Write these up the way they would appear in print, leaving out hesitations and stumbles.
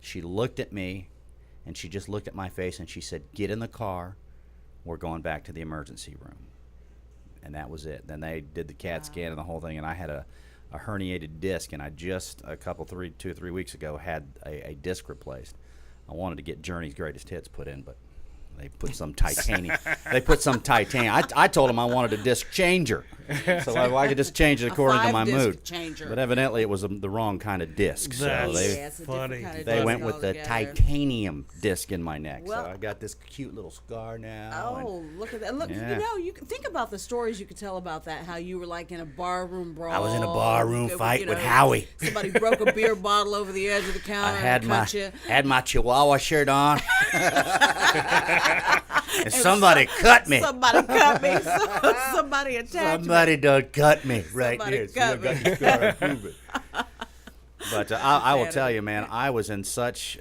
She looked at me, and she just looked at my face, and she said, "Get in the car. We're going back to the emergency room." And that was it. Then they did the CAT scan and the whole thing, and I had a herniated disc, and I just 2 or 3 weeks ago had a disc replaced. I wanted to get Journey's Greatest Hits put in, but they put some titanium. I told them I wanted a disc changer, so I could just change it according to my mood. Changer. But evidently, it was the wrong kind of disc. That's So funny. they went with the titanium disc in my neck. Well, so I got this cute little scar now. Oh, look at that! Look, Yeah. you can think about the stories you could tell about that. How you were like in a barroom brawl. I was in a barroom fight you with know, Howie. Somebody broke a beer bottle over the edge of the counter. I had and cut you. had my Chihuahua shirt on, and somebody cut me. Somebody cut me. Somebody attacked me. Somebody done cut me right Somebody here. cut See, I me. got the scar. Prove it. But I will tell you, man, I was in such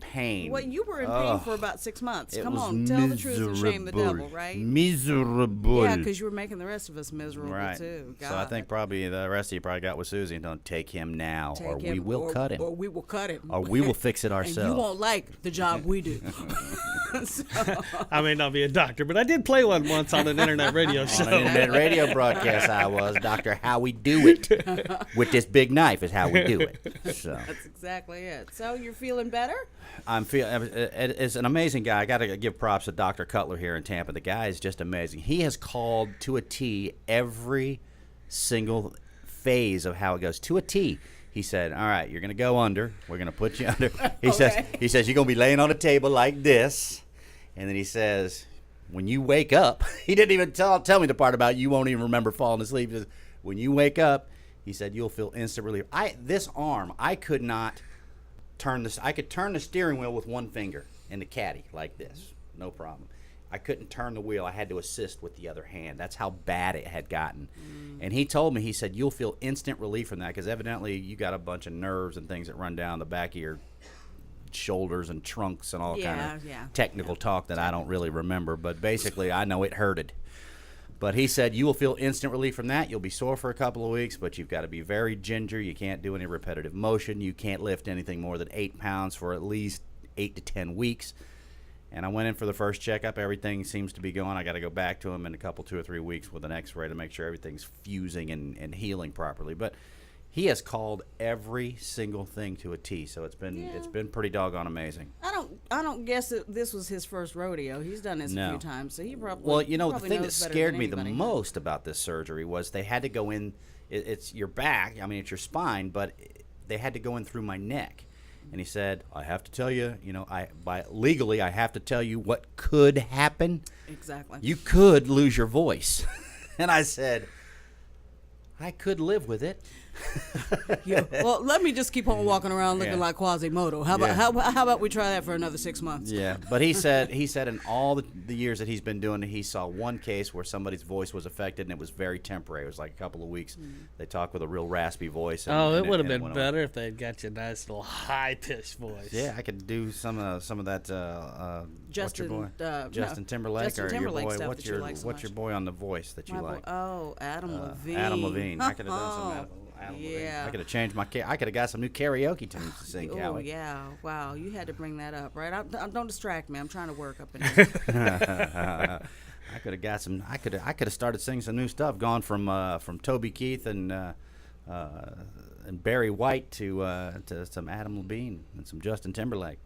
pain. Well, you were in pain for about 6 months. It Come was on, tell the truth and shame the miserable. devil, right? Miserable. Yeah, because you were making the rest of us miserable Right. too. God. So I think probably the rest of you probably got with Susie and don't take him now, Take or him, we will cut him, or we will cut him, or we will fix it and ourselves. you won't like the job we do. So, I may not be a doctor, but I did play one once on an internet radio show. On an internet radio broadcast, I was Dr. Howie Dewitt. With this big knife is how we do it. So that's exactly it. So you're feeling better? I'm feeling. It's an amazing guy. I got to give props to Dr. Cutler here in Tampa. The guy is just amazing. He has called to a T every single phase of how it goes to a T. He said, "All right, you're going to go under. We're going to put you under." He says you're going to be laying on a table like this, and then he says, when you wake up, he didn't even tell me the part about you won't even remember falling asleep. He says, when you wake up, he said you'll feel instant relief. This arm, I could not turn this. I could turn the steering wheel with one finger in the caddy like this, no problem. I couldn't turn the wheel. I had to assist with the other hand. That's how bad it had gotten. And he told me, he said, you'll feel instant relief from that because evidently you got a bunch of nerves and things that run down the back of your shoulders and trunks and all kind of technical talk that I don't really remember. But basically, I know it hurted. But he said, you will feel instant relief from that. You'll be sore for a couple of weeks, but you've got to be very ginger. You can't do any repetitive motion. You can't lift anything more than 8 pounds for at least 8 to 10 weeks. And I went in for the first checkup. Everything seems to be going. I got to go back to him in a couple, 2 or 3 weeks with an x-ray to make sure everything's fusing and healing properly. But he has called every single thing to a T, so it's been pretty doggone amazing. I don't guess that this was his first rodeo. He's done this a few times, so he probably. Well, you know, the thing that knows better scared than me the anybody. most about this surgery was they had to go in. It's your back. I mean, it's your spine, but they had to go in through my neck. And he said, I have to tell you, legally, I have to tell you what could happen. Exactly. You could lose your voice. And I said, I could live with it. Yeah. Well, let me just keep on walking around looking like Quasimodo. How about we try that for another 6 months? Yeah, but he said in all the years that he's been doing it, he saw one case where somebody's voice was affected, and it was very temporary. It was like a couple of weeks. They talked with a real raspy voice. It would have been better if they'd got you a nice little high-pitched voice. Yeah, I could do some of that. Justin, what's your boy? Justin Timberlake, Justin Timberlake or your boy? stuff What's that you like so what's your much. boy on The Voice that you like? Adam Levine. Adam Levine. I could have done some Adam Levine. I could have changed my. I could have got some new karaoke tunes to sing. Oh yeah! Wow, you had to bring that up, right? Don't distract me. I'm trying to work up in here. I could have got some. I could have started singing some new stuff. Gone from Toby Keith and Barry White to some Adam Levine and some Justin Timberlake.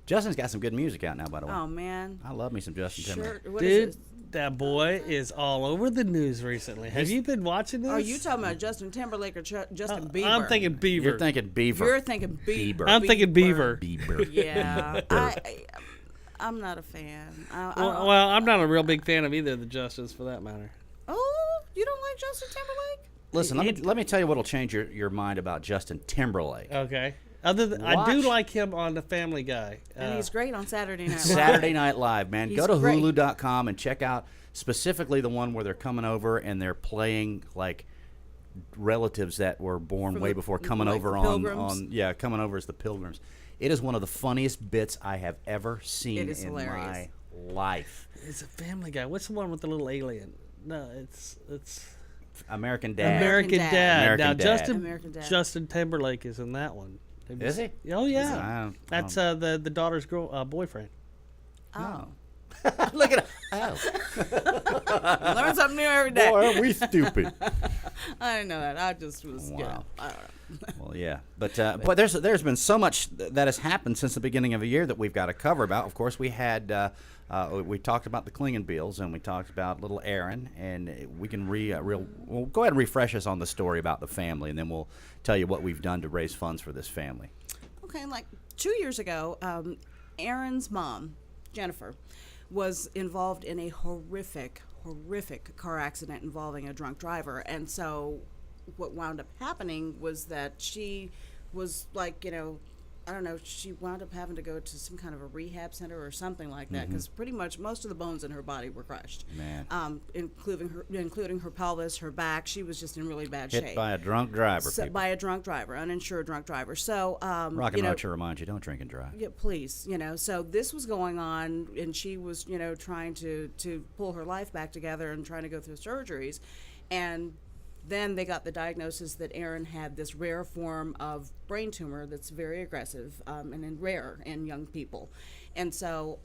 Justin's got some good music out now, by the way. Oh man, I love me some Justin Timberlake. Dude, that boy is all over the news recently. Have you been watching this? Are you talking about Justin Timberlake or Justin Bieber? I'm thinking Beaver. You're thinking Beaver. You're thinking Bieber. I'm thinking Beaver. Bieber. Yeah, I'm not a fan. Well, I'm not a real big fan of either of the Justins, for that matter. Oh, you don't like Justin Timberlake? Listen, let me tell you what'll change your mind about Justin Timberlake. Okay. Other than I do like him on The Family Guy, and he's great on Saturday Night Live. Saturday Night Live, man. Go to great. Hulu.com and check out specifically the one where they're coming over and they're playing like relatives that were born way before coming over coming over as the Pilgrims. It is one of the funniest bits I have ever seen in hilarious. my life. It's a Family Guy. What's the one with the little alien? No, it's American Dad. American Dad. American Now Dad. Justin Timberlake is in that one. Is he? Oh I yeah. don't- That's the daughter's boyfriend. Oh. Look at Learn something new every day. Boy, are we stupid. I didn't know that. I just was, Wow. I don't know. Well, yeah, but there's been so much that has happened since the beginning of the year that we've got to cover about. Of course, we had we talked about the Klingenbeals and we talked about little Aaron, and we can we'll go ahead and refresh us on the story about the family, and then we'll tell you what we've done to raise funds for this family. Okay, like 2 years ago, Aaron's mom, Jennifer, was involved in a horrific car accident involving a drunk driver. And so what wound up happening was that she was like, I don't know, she wound up having to go to some kind of a rehab center or something like that, because pretty much most of the bones in her body were crushed. Man. Including her pelvis, her back. She was just in really bad shape. Hit by a drunk driver. By a drunk driver, uninsured drunk driver. So, Rockin Roadshow reminds you, don't drink and drive. yeah, please, so this was going on, and she was, trying to pull her life back together and trying to go through surgeries. And then they got the diagnosis that Aaron had this rare form of brain tumor that's very aggressive and rare in young people. And so,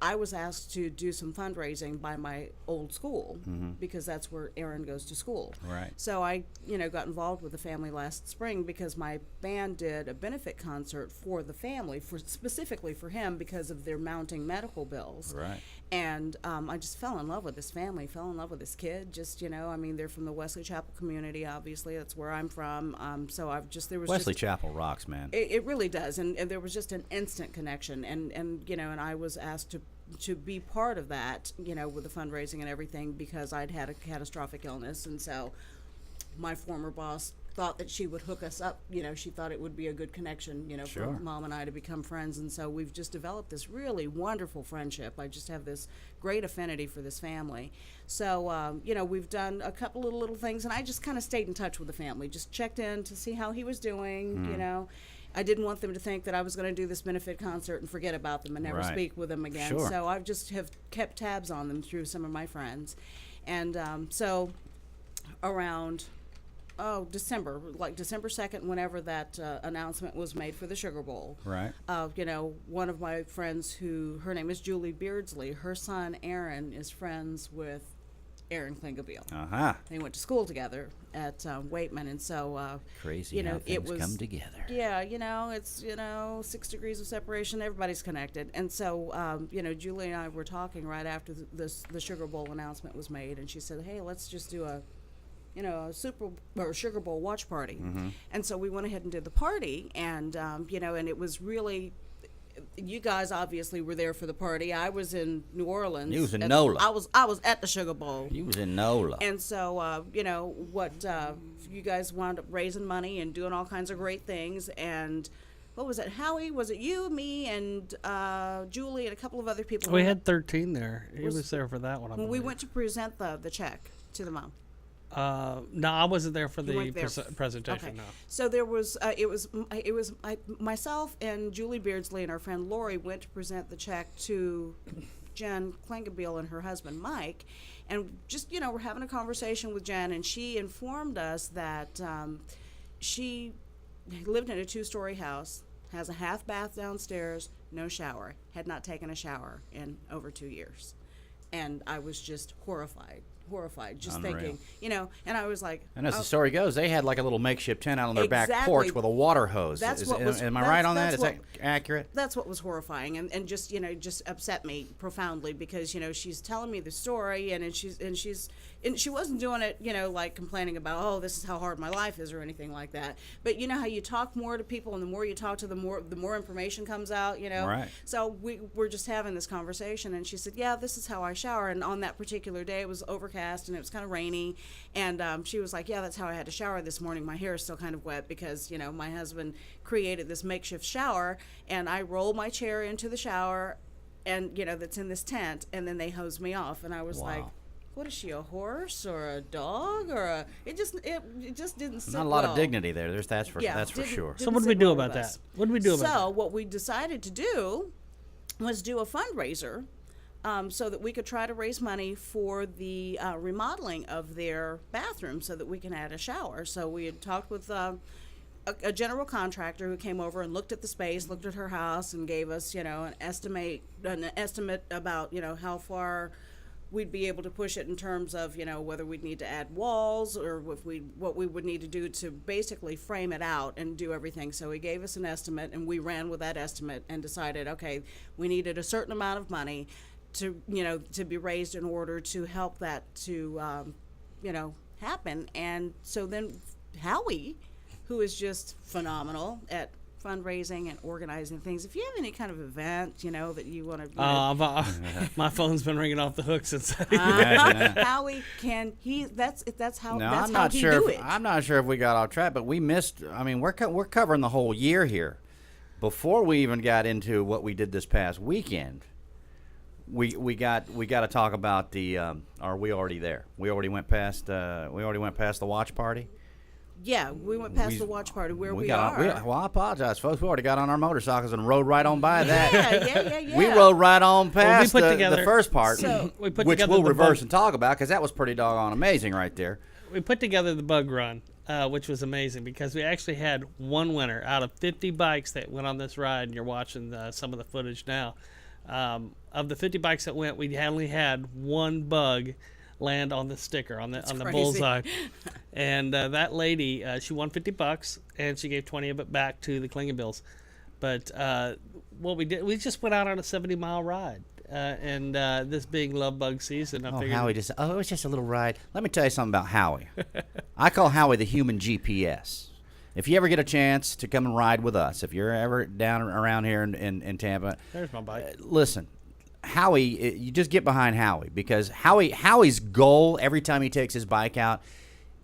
I was asked to do some fundraising by my old school because that's where Aaron goes to school. Right. So I, got involved with the family last spring because my band did a benefit concert for the family, specifically for him because of their mounting medical bills. Right. And I just fell in love with this family, fell in love with this kid. Just, they're from the Wesley Chapel community, obviously. That's where I'm from. So there was Wesley Chapel rocks, man. It really does. And there was just an instant connection. And I was asked to be part of that, with the fundraising and everything, because I'd had a catastrophic illness. And so my former boss thought that she would hook us up. She thought it would be a good connection, Sure. for Mom and I to become friends. And so we've just developed this really wonderful friendship. I just have this great affinity for this family. So, we've done a couple of little things, and I just kind of stayed in touch with the family, just checked in to see how he was doing, I didn't want them to think that I was going to do this benefit concert and forget about them and never Right. speak with them again. Sure. So I just have kept tabs on them through some of my friends. And so around December 2nd, whenever that announcement was made for the Sugar Bowl. Right. One of my friends her name is Julie Beardsley, her son Aaron is friends with Aaron Klingenbeal. Uh-huh. They went to school together at Waitman, and so Crazy how things come together. Yeah, it's 6 degrees of separation. Everybody's connected, and so Julie and I were talking right after the Sugar Bowl announcement was made, and she said, "Hey, let's just do a Sugar Bowl watch party." And so we went ahead and did the party, and and it was really. You guys obviously were there for the party. I was in New Orleans. You was in NOLA. I was at the Sugar Bowl. You was in NOLA. And so, you guys wound up raising money and doing all kinds of great things. And what was it, Howie? Was it you, me, and Julie, and a couple of other people? We had 13 there. He was there for that one. When we went to present the check to the mom. No, I wasn't there for You the weren't there. presentation. Okay. No. So there was myself and Julie Beardsley and our friend Lori went to present the check to Jen Klingenbeal and her husband Mike, and just we're having a conversation with Jen, and she informed us that she lived in a 2-story house, has a half bath downstairs, no shower, had not taken a shower in over 2 years, and I was just horrified, just Unreal. thinking, and I was like, And as the story goes, they had like a little makeshift tent out on their back Exactly. porch with a water hose. That's what was- am I right on that? that's Is that accurate? That's what was horrifying, and just just upset me profoundly, because she's telling me the story, and she wasn't doing it like complaining about, oh, this is how hard my life is or anything like that. But how you talk more to people, and the more you talk to them, the more information comes out. Right. So we were just having this conversation, and she said, yeah, this is how I shower. And on that particular day, it was overcast and it was kind of rainy, and she was like, yeah, that's how I had to shower this morning. My hair is still kind of wet because my husband created this makeshift shower, and I roll my chair into the shower, and that's in this tent, and then they hose me off, and I was Wow. like, what is she, a horse or a dog or a? It just didn't sit Not a lot well. of dignity there. That's for Yeah, sure. didn't So what do we sit do well about with that? us. What do we do about So that? what we decided to do was do a fundraiser, so that we could try to raise money for the remodeling of their bathroom, so that we can add a shower. So we had talked with a a general contractor who came over and looked at the space, looked at her house, and gave us, an estimate about, how far we'd be able to push it in terms of, whether we'd need to add walls or what we would need to do to basically frame it out and do everything. So he gave us an estimate, and we ran with that estimate and decided, okay, we needed a certain amount of money to be raised in order to help that to happen. And so then Howie, who is just phenomenal at fundraising and organizing things. If you have any kind of event, that you want to, my phone's been ringing off the hook since. Howie can that's how No, that's I'm how not he sure. do it. I'm not sure if we got off track, but we missed. I mean, we're covering the whole year here. Before we even got into what we did this past weekend, we got to talk about the. Are we already there? We already went past. We already went past the watch party. Yeah, we went past the watch party where we got are. well, I apologize, folks. We already got on our motorcycles and rode right on by that. Yeah. We rode right on past put the together- first part, So- We put which together we'll the reverse bug- and talk about because that was pretty doggone amazing right there. We put together the bug run, which was amazing because we actually had one winner out of 50 bikes that went on this ride, and you're watching some of the footage now. Of the 50 bikes that went, we only had one bug land on the sticker on the crazy. bullseye, and that lady, she won $50 and she gave 20 of it back to the Klingenbills. But what we did, we just went out on a 70-mile ride, and this being love bug season, I figured Howie it was just a little ride. Let me tell you something about Howie. I call Howie the human GPS. If you ever get a chance to come and ride with us, if you're ever down around here in Tampa, there's my bike. listen, Howie, you just get behind Howie because Howie's goal every time he takes his bike out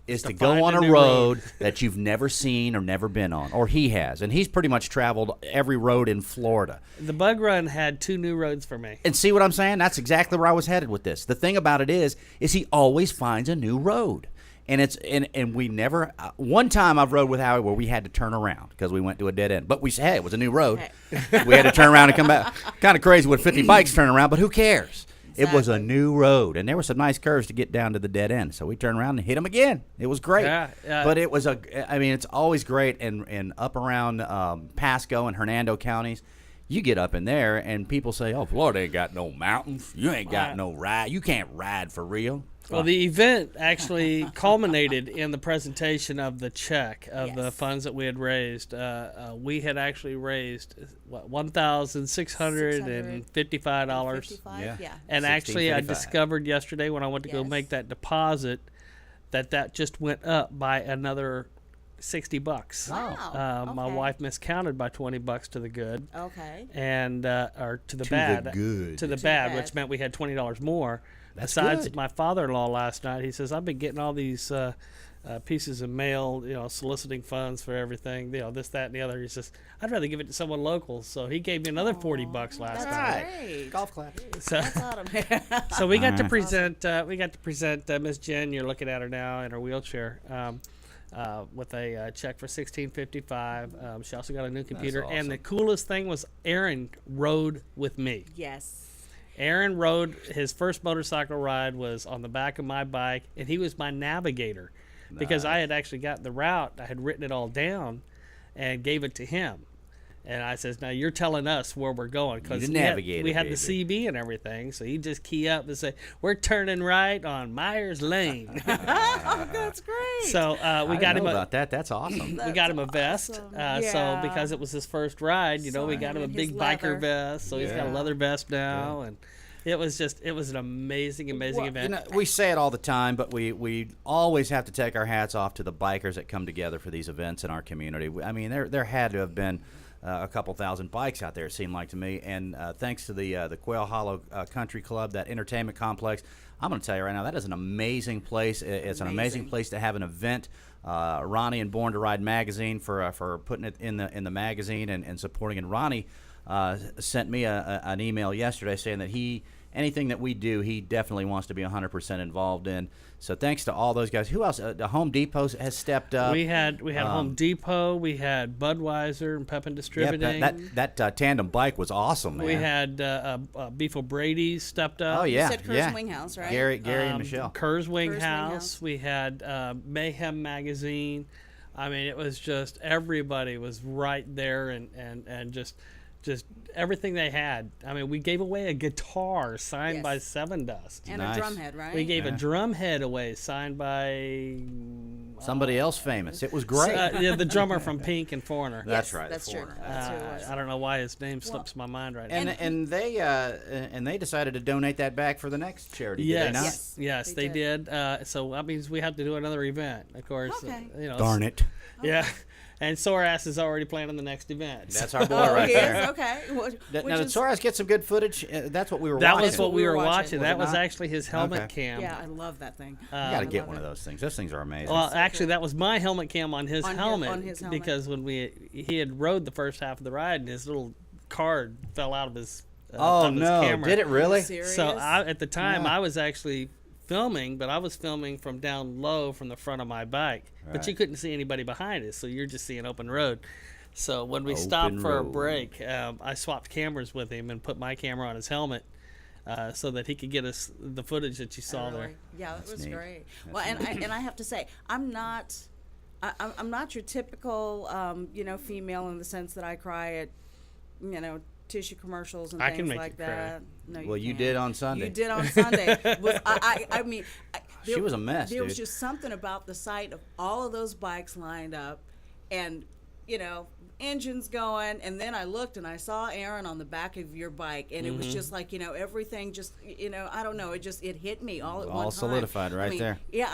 is to go find on a a new road that you've never seen or never been on, or he has, and he's pretty much traveled every road in Florida. The bug run had 2 new roads for me. And see what I'm saying? That's exactly where I was headed with this. The thing about it is he always finds a new road. And and we never one time I've rode with Howie where we had to turn around because we went to a dead end. But we said, hey, it was a new road. We had to turn around and come back. Kind of crazy with 50 bikes turning around, but who cares? It was a new road, and there were some nice curves to get down to the dead end. So we turned around and hit them again. It was great. Yeah. But it was it's always great. And up around Pasco and Hernando counties, you get up in there, and people say, oh, Florida ain't got no mountains. You ain't got no ride. You can't ride for real. Well, the event actually culminated in the presentation of the check of the funds that we had raised. We had actually raised $1,655. Yeah. And actually, I $16.55. discovered yesterday when I went to go Yes. make that deposit that just went up by another $60. Wow. My Okay. wife miscounted by $20 to the good, Okay. and or to the To the bad, good. to the the bad, bad. which meant we had $20 more. That's Besides, good. my father-in-law last night, he says, I've been getting all these pieces of mail, soliciting funds for everything, this, that, and the other. He says, I'd rather give it to someone local. So he gave me another $40 last That's night. great. Golf clap. So, That's awesome. so we got to present. We got to present Miss Jen. You're looking at her now in her wheelchair. With a check for $16.55. She also got a new computer. awesome. And the coolest thing was Aaron rode with me. Yes. Aaron rode, his first motorcycle ride was on the back of my bike, and he was my navigator because I had actually gotten the route. I had written it all down and gave it to him. And I says, now you're telling us where we're going because You the navigator, we had baby. the CB and everything. So he'd just key up and say, we're turning right on Myers Lane. Oh, that's great. So we I got didn't him know a, about that. That's awesome. we got him a vest. awesome. So Yeah. because it was his first ride, we got him a and big his biker leather. vest. So he's got a Yeah. leather vest now, and it was an amazing Well, event. we say it all the time, but we always have to take our hats off to the bikers that come together for these events in our community. I mean, there had to have been a couple thousand bikes out there, it seemed like to me. And thanks to the Quail Hollow Country Club, that entertainment complex, I'm going to tell you right now, that is an amazing place. It's an amazing place to have an event. Ronnie and Born to Ride magazine for putting it in the magazine and supporting it. And Ronnie sent me an email yesterday saying that anything that we do, he definitely wants to be 100% involved in. So thanks to all those guys. Who else? The Home Depot has stepped up. We had Home Depot, we had Budweiser and Pepin Distributing. That tandem bike was awesome, man. We had Beef O'Brady's stepped up. Oh yeah, You said Kerr's Wing House, right? Gary and Michelle. Kerr's Wing Kerr's Wing House. House. We had Mayhem Magazine. I mean, it was just everybody was right there, and just everything they had. I mean, we gave away a guitar signed by Seven Dust. And Nice. a drum head, right? We gave a drum head away signed by Somebody else famous. It was great. yeah, the drummer from Pink and Foreigner. That's right. That's true. Foreigner. That's who it was. I don't know why his name slips my mind right now. And they decided to donate that back for the next charity. Did they not? Yes, they did. So that means we have to do another event, of course. Okay. Darn it. Yeah. And Sorass is already planning the next event. That's our boy right he there. is? Okay. Now, did Sorass get some good footage? That's what we were That watching. was what we were watching. Was That it was not? actually his helmet Okay. cam. Yeah, I love that thing. You got to get one of those things. Those things are amazing. Well, actually, that was my helmet cam on his helmet. On his helmet. Because when he had rode the first half of the ride, and his little card fell out of his oh, of his no. camera. Did it really? Serious? So at the time, Yeah. I was actually filming, but I was filming from down low from the front of my bike. But you Right. couldn't see anybody behind us, so you're just seeing open road. So when we Open stopped for a road. break, I swapped cameras with him and put my camera on his helmet so that he could get us the footage that you saw there. Yeah, that was neat. great. That's Well, and I have to say, I'm not your typical female in the sense that I cry at tissue commercials and I can things make like you cry. that. No, Well, you can't. did on Sunday. You did on Sunday. I mean, She was a mess, There was dude. just something about the sight of all of those bikes lined up, and engines going, and then I looked and I saw Aaron on the back of your bike, and it was just like everything just I don't know, it hit me all at one time. All solidified right there. Yeah,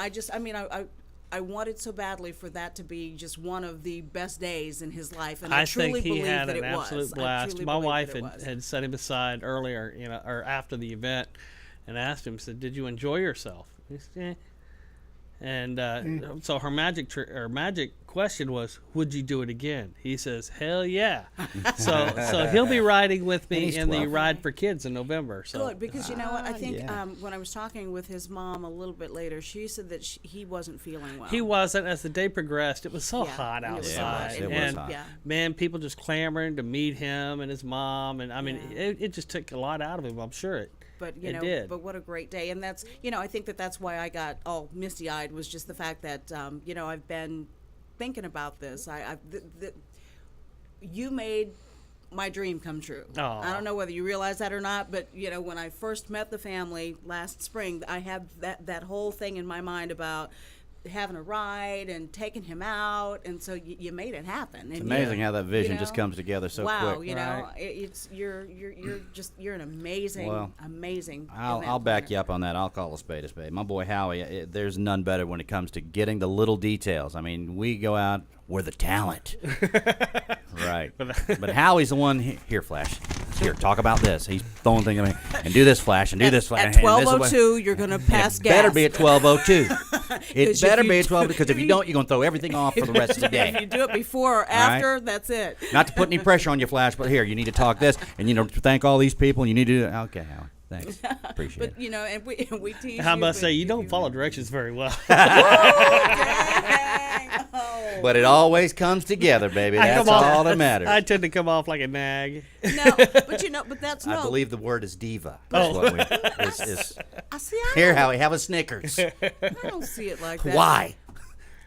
I wanted so badly for that to be just one of the best days in his life, and I truly think he believe had that an it was. absolute I blast. truly My believe wife that it was. had set him aside earlier, or after the event, and asked him, said, "Did you enjoy yourself?" He said, "Eh." And so her magic question was, "Would you do it again?" He says, "Hell yeah!" so he'll be riding with And me he's in the 12. Ride for Kids in November. So Good, because you know what? I think yeah. when I was talking with his mom a little bit later, she said that he wasn't feeling well. he wasn't. As the day progressed, it was so Yeah, hot it was outside, It was and hot. Yeah. man, people just clamoring to meet him and his mom, and I mean, Yeah. it just took a lot out of him. I'm sure it. But It did. but what a great day, and that's I think that's why I got all misty-eyed, was just the fact that I've been thinking about this. You made my dream come true. Aw. I don't know whether you realize that or not, but when I first met the family last spring, I had that whole thing in my mind about having a ride and taking him out, and so you made it happen. It's amazing how that vision just comes together so wow, quick. it's you're an amazing, amazing. I'll event back planner. you up on that. I'll call a spade a spade. My boy Howie, there's none better when it comes to getting the little details. I mean, we go out, we're the talent. Right. But Howie's the one, here, Flash. Here, talk about this. He's throwing things at me. And do this, Flash, and do this, Flash. At and this is 12:02, you're gonna pass it gas. better be at 12:02. It 'Cause better if be you at 12, because if you don't, you're going to throw everything off for the rest of the If you day. do it before or after, that's it. Not to put any pressure on you, Flash, but here, you need to talk this, and thank all these people, and you need to do it. Okay, Howie. Thanks. Appreciate But it. and we tease How you. about but say you if don't follow directions very well? Dang. Oh. But it always comes together, baby. I That's come off- all that matters. I tend to come off like a nag. No, but that's I no. believe the word is diva. Oh. Is what we, is. I see. Here, Howie, have a Snickers. I don't see it like that. Why?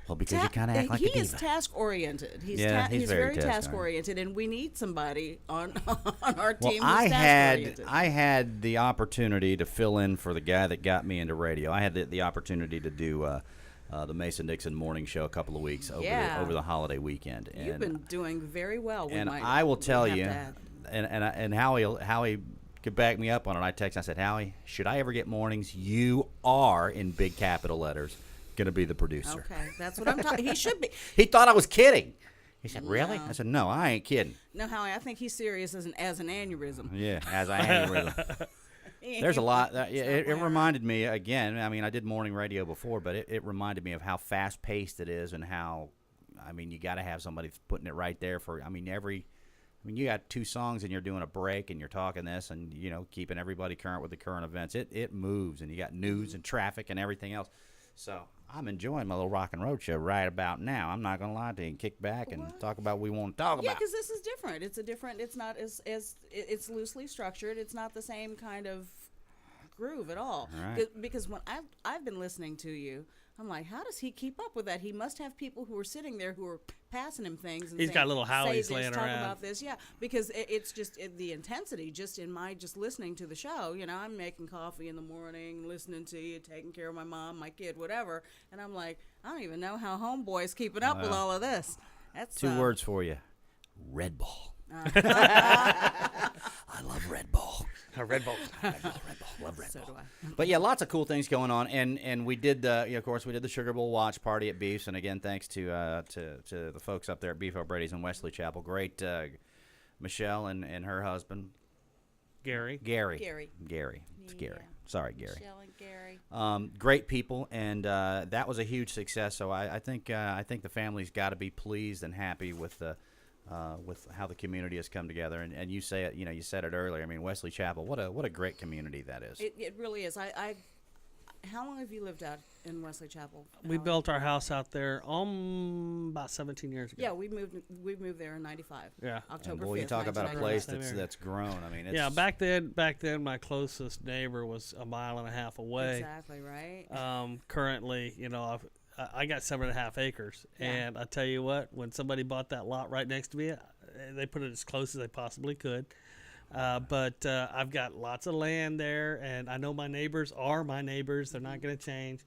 Well, because you kind of act like he a is diva. task oriented. He's Yeah, he's he's very very task task-oriented. oriented, and we need somebody on our Well, team who's I task oriented. had the opportunity to fill in for the guy that got me into radio. I had the opportunity to do the Mason-Dixon morning show a couple of weeks over the holiday weekend. You've And, been doing very well. and I will tell we have you, to add. and Howie could back me up on it. I texted, I said, Howie, should I ever get mornings, you are, in big capital letters, going to be the producer. Okay, that's what I'm talking. He should be. He thought I was kidding. He said, really? I said, no, I ain't kidding. No, Howie, I think he's serious as an aneurysm. Yeah, as I am. There's a lot. It reminded me, again, I mean, I did morning radio before, but it reminded me of how fast-paced it is and how, I mean, you got to have somebody putting it right there for, I mean, you got two songs and you're doing a break and you're talking this and, keeping everybody current with the current events. It moves, and you got news and traffic and everything else. So I'm enjoying my little Rockin' Roadshow right about now. I'm not going to lie to you and kick back and talk about what we want to talk Yeah, about. because this is different. It's not as it's loosely structured. It's not the same kind of groove at all. Right. Because when I've been listening to you, I'm like, how does he keep up with that? He must have people who are sitting there who are passing him things. And He's saying, got little Howies say this, laying talk around. about this, yeah, because it's just the intensity. Just in my listening to the show, I'm making coffee in the morning, listening to you, taking care of my mom, my kid, whatever, and I'm like, I don't even know how homeboy's keeping up with all of this. That's 2 words for you: Red Bull. I love Red Bull. Red Bull. Love Red So Bull. do I. But yeah, lots of cool things going on, and we did of course we did the Sugar Bowl watch party at Beefs, and again thanks to the folks up there at Beef O'Brady's in Wesley Chapel. Great, Michelle and her husband Gary. Gary. It's Gary. Sorry, Gary. Michelle and Gary. Great people, and that was a huge success. So I think the family's got to be pleased and happy with how the community has come together. And you say it, you said it earlier. I mean, Wesley Chapel, what a great community that is. It really is. How long have you lived out in Wesley Chapel? We Howie? built our house out there about 17 years ago. Yeah, we moved there in '95. Yeah. October And boy, 5th. you talk about a 1995. place Same area. that's grown. I mean, it's, Yeah, back then, my closest neighbor was a mile and a half away. Exactly right. Currently, I got 7.5 acres, Yeah. and I tell you what, when somebody bought that lot right next to me, they put it as close as they possibly could. But I've got lots of land there, and I know my neighbors are my neighbors. They're not going to change.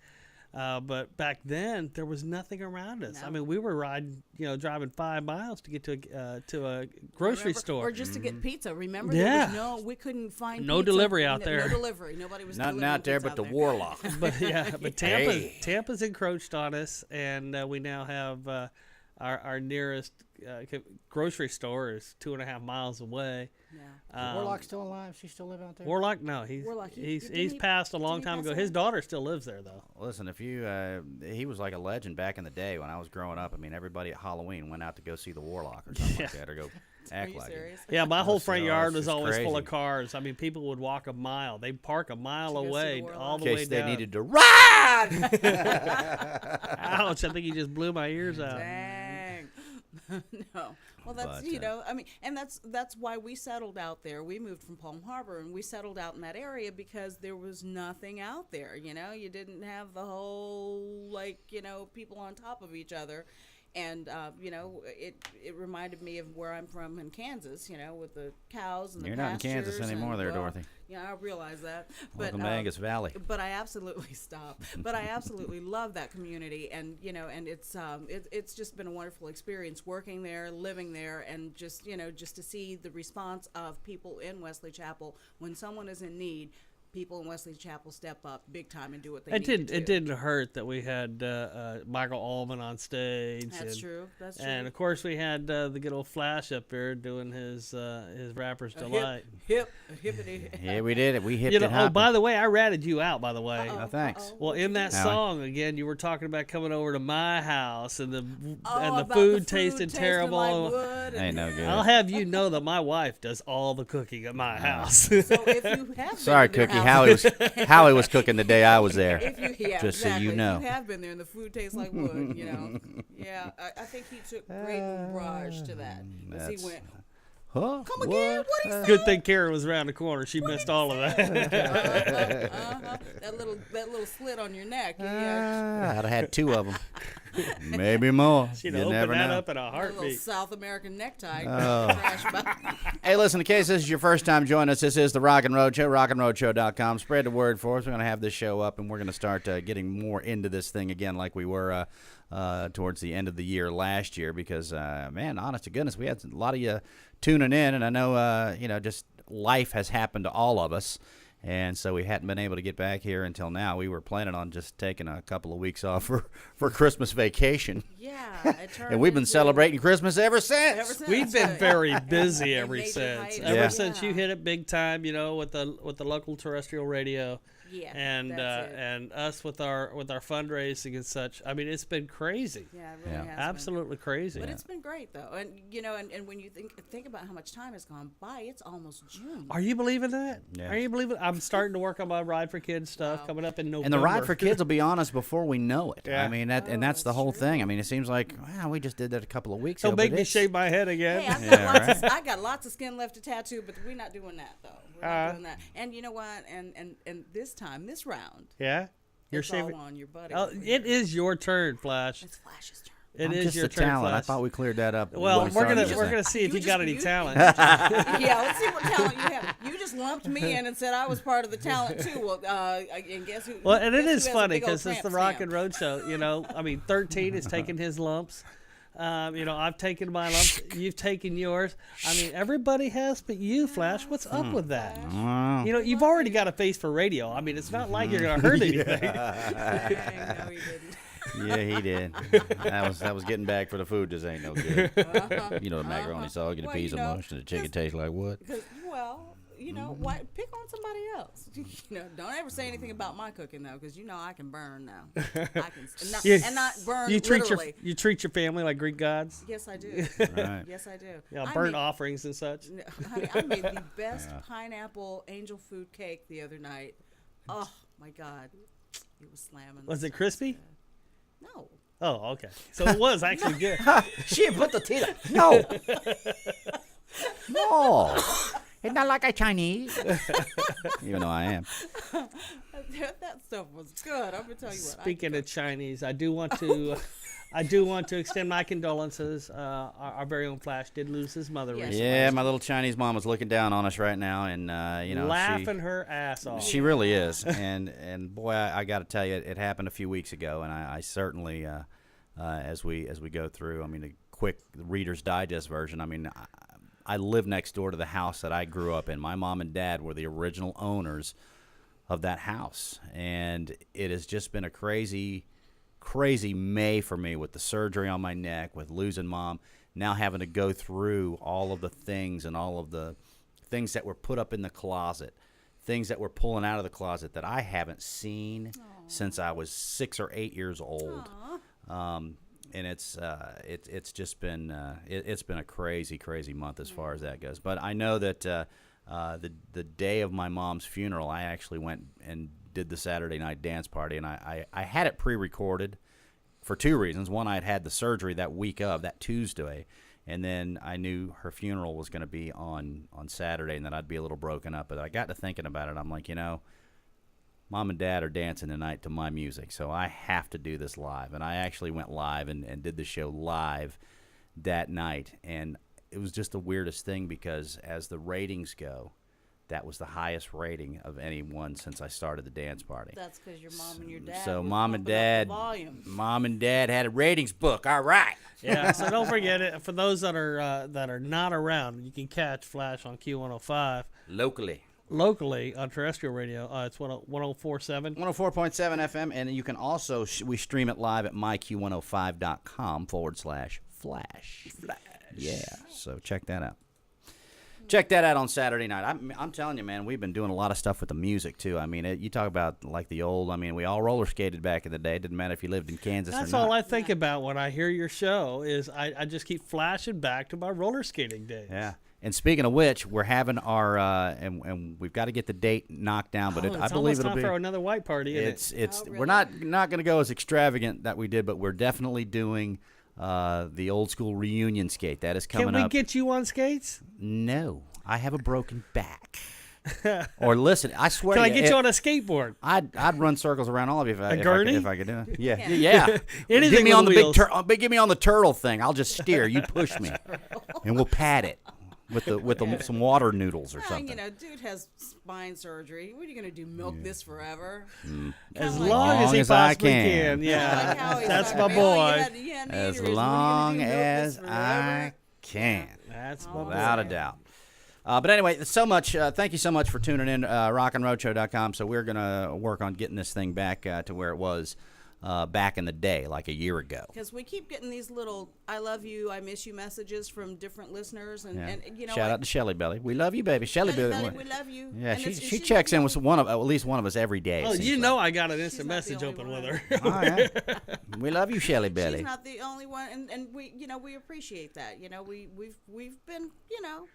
But back then, there was nothing around us. No. I mean, we were driving 5 miles to get to a grocery Remember? store. Or just to get pizza. Remember, Yeah. we couldn't find No pizza. delivery out there. No delivery. Nobody was nothing delivering out there pizza but the out Warlock. But Tampa's encroached on us, and we now have our nearest grocery store is 2.5 miles away. Yeah. Warlock's still alive? She still live out there? Warlock, no, Warlock, he's passed a long didn't he time pass ago. away? His daughter still lives there though. Listen, if you, he was like a legend back in the day when I was growing up. I mean, everybody at Halloween went out to go see the Warlock or something like that, or go Are act you like serious? Yeah, my whole front so yard it's was just always full of crazy. cars. I mean, people would walk a mile. They'd park a mile To go see the away, Warlock. all in the way case they down. needed to ride. Ouch! I think you just blew my ears out. Dang. No. Well, that's But, I mean, and that's why we settled out there. We moved from Palm Harbor, and we settled out in that area because there was nothing out there. You didn't have the whole people on top of each other, and it reminded me of where I'm from in Kansas. With the cows and You're the not in Kansas pastures anymore, and, there, well, Dorothy. Yeah, I realize that. Welcome to Angus Valley. But I absolutely But I absolutely love that community, and and it's just been a wonderful experience working there, living there, and just to see the response of people in Wesley Chapel when someone is in need. People in Wesley Chapel step up big time and do what they need to do. It didn't hurt that we had Michael Allman on stage. That's true. That's true. And of course, we had the good old Flash up there doing his Rapper's Delight. Hippity. Yeah, we did it. We hipped it. Oh, by the way, I ratted you out. By the way, Oh, thanks. well, in that Howie. song again, you were talking about coming over to my house and the About food tasted terrible. like wood Ain't no good. I'll have you know that my wife does all the cooking at my house. So if you have Sorry, been to their Cookie. house- Howie was cooking the day I was there. Yeah, Just so exactly. you know. If you have been there and the food tastes like wood, Yeah, I think he took great umbrage to that. As he That's- went, Huh? come again? What he say? Good thing Karen was around the corner. She missed all of that. That little slit on your neck. Yeah. I'd have had 2 of them. Maybe more. She'd You open never that know. up in a That little heartbeat. South American necktie. Oh. Crash by. Hey, listen, in case this is your first time joining us, this is the Rockin Roadshow, rockinroadshow.com. Spread the word for us. We're going to have this show up, and we're going to start getting more into this thing again like we were towards the end of the year last year because, man, honest to goodness, we had a lot of you tuning in, and I know, just life has happened to all of us. And so we hadn't been able to get back here until now. We were planning on just taking a couple of weeks off for Christmas vacation. Yeah. It turned And we've been into- celebrating Christmas ever since. Ever since. We've been very busy In ever major since. hiatus. Ever Yeah. since you hit it big time, with the local terrestrial radio, Yeah. and that's it. and us with our fundraising and such. I mean, it's been crazy, Yeah, it really Yeah. has been. absolutely crazy. But it's been great though, and and when you think about how much time has gone by, it's almost June. Are you believing that? Yeah. Are you believing? I'm starting to work on my Ride for Kids stuff Wow. coming up in November. And the ride for kids will be on us before we know it. Yeah. I mean, and that's the that's whole true. thing. I mean, it seems like, wow, we just did that a couple of weeks Don't ago. make but me it's- shave my head again. Hey, I've got Yeah, lots right. I got lots of skin left to tattoo, but we're not doing that though. We're not doing that. And you know what? And this time, this round, Yeah. You're it's all on your buddy. Oh, it is your turn, Flash. It's Flash's turn. It I'm is just your the turn, talent. Flash. I thought we cleared that up. Well, when we we're started gonna this see if you got any talent. Yeah, let's see what talent you have. You just lumped me in and said I was part of the talent too. Well, and guess who? Well, and it guess is who has a funny big old because it's the tramp Rockin' stamp? Roadshow. You know, I mean, 13 has taken his lumps. I've taken my lumps. You've taken yours. I mean, everybody has, but you, Flash. What's up with that? Wow. You know, you've already got a face for radio. I mean, it's not like you're gonna hurt anything. Dang, no, you didn't. Yeah, he did. That was getting back for the food. Just ain't no good. You know, the macaroni sauce, get a Well, piece you of know, mush, and the chicken tastes like what? Well, you know, why pick on somebody else? You know, don't ever say anything about my cooking though, because you know I can burn now. I can and not burn literally. You treat your family like Greek gods. Yes, I do. Right. Yes, I do. Yeah, I burnt made- offerings and such. Honey, I made the best pineapple angel food cake the other night. Oh my God, it was slamming. Was it crispy? No. Oh, okay. So it was actually good. She put the teeth. No. No. It's not like I Chinese. Even though I am. That stuff was good. I'm gonna tell you what. Speaking of Chinese, I do want to extend my condolences. Our very own Flash did lose his mother Yes. recently. Yeah, my little Chinese mom is looking down on us right now, and you know, laughing her ass off. she really is. And boy, I got to tell you, it happened a few weeks ago, and I certainly, as we go through, I mean, a quick Reader's Digest version. I mean, I live next door to the house that I grew up in. My mom and dad were the original owners of that house, and it has just been a crazy May for me with the surgery on my neck, with losing mom, now having to go through all of the things and all of the things that were put up in the closet, things that we're pulling out of the closet that I haven't seen since I was 6 or 8 years old. And it's just been it's been a crazy month as far as that goes. But I know that the day of my mom's funeral, I actually went and did the Saturday night dance party, and I had it pre-recorded for two reasons. One, I had the surgery that week of, that Tuesday, and then I knew her funeral was going to be on Saturday, and that I'd be a little broken up. But I got to thinking about it. I'm like, you know, Mom and Dad are dancing tonight to my music, so I have to do this live. And I actually went live and did the show live that night. And it was just the weirdest thing because as the ratings go, that was the highest rating of anyone since I started the dance party. That's because your mom and your dad. So were Mom and pumping up Dad, the volume. Mom and Dad had a ratings book. All right. Yeah, so don't forget it. For those that are not around, you can catch Flash on Q105 locally on terrestrial radio. It's 104.7. 104.7 FM, and you can also, we stream it live at myq105.com/flash. Yeah, so check that out. Check that out on Saturday night. I'm telling you, man, we've been doing a lot of stuff with the music, too. I mean, you talk about, like, the old, I mean, we all roller skated back in the day. It didn't matter if you lived in Kansas That's or not. all I think about when I hear your show is I just keep flashing back to my roller skating days. Yeah. And speaking of which, we're having our and we've got to get the date knocked down, but I believe it'll be for another white party. It's Oh, we're really? not going to go as extravagant that we did, but we're definitely doing the old school reunion skate. That is coming Can we up. get you on skates? No, I have a broken back. Or listen, I swear. Can to I get you on a skateboard? I'd run circles around all of you if I could do it. Yeah, yeah. Anything Get me with on the wheels. get me on the turtle thing. I'll just steer. You push me, and we'll pat it with some water noodles or Well, something. you know, dude has spine surgery. What are you gonna do? Milk this forever? As like long Howie. as he As I possibly can. can. Yeah, Like Howie's that's like, my "Man, boy. you had an As aneurysm. What are you long gonna do? Milk as this I forever?" can. That's my boy. Without a doubt. But anyway, so much. Thank you so much for tuning in. RockinRoadshow.com. So we're going to work on getting this thing back to where it was back in the day, like a year ago. Because we keep getting these little "I love you," "I miss you" messages from different listeners, and, Yeah. and you know, Shout out to Shelly Belly. We love you, baby. Shelly Belly, Belly. we love you. Yeah, And she it's- she she's checks not in the with at least one of us every day. Oh, it you seems know like. I got an instant not the message only open one. with her. Oh, yeah. We love you, Shelly Belly. She's not the only one, and we, you know, we appreciate that. You know, we've been, you know,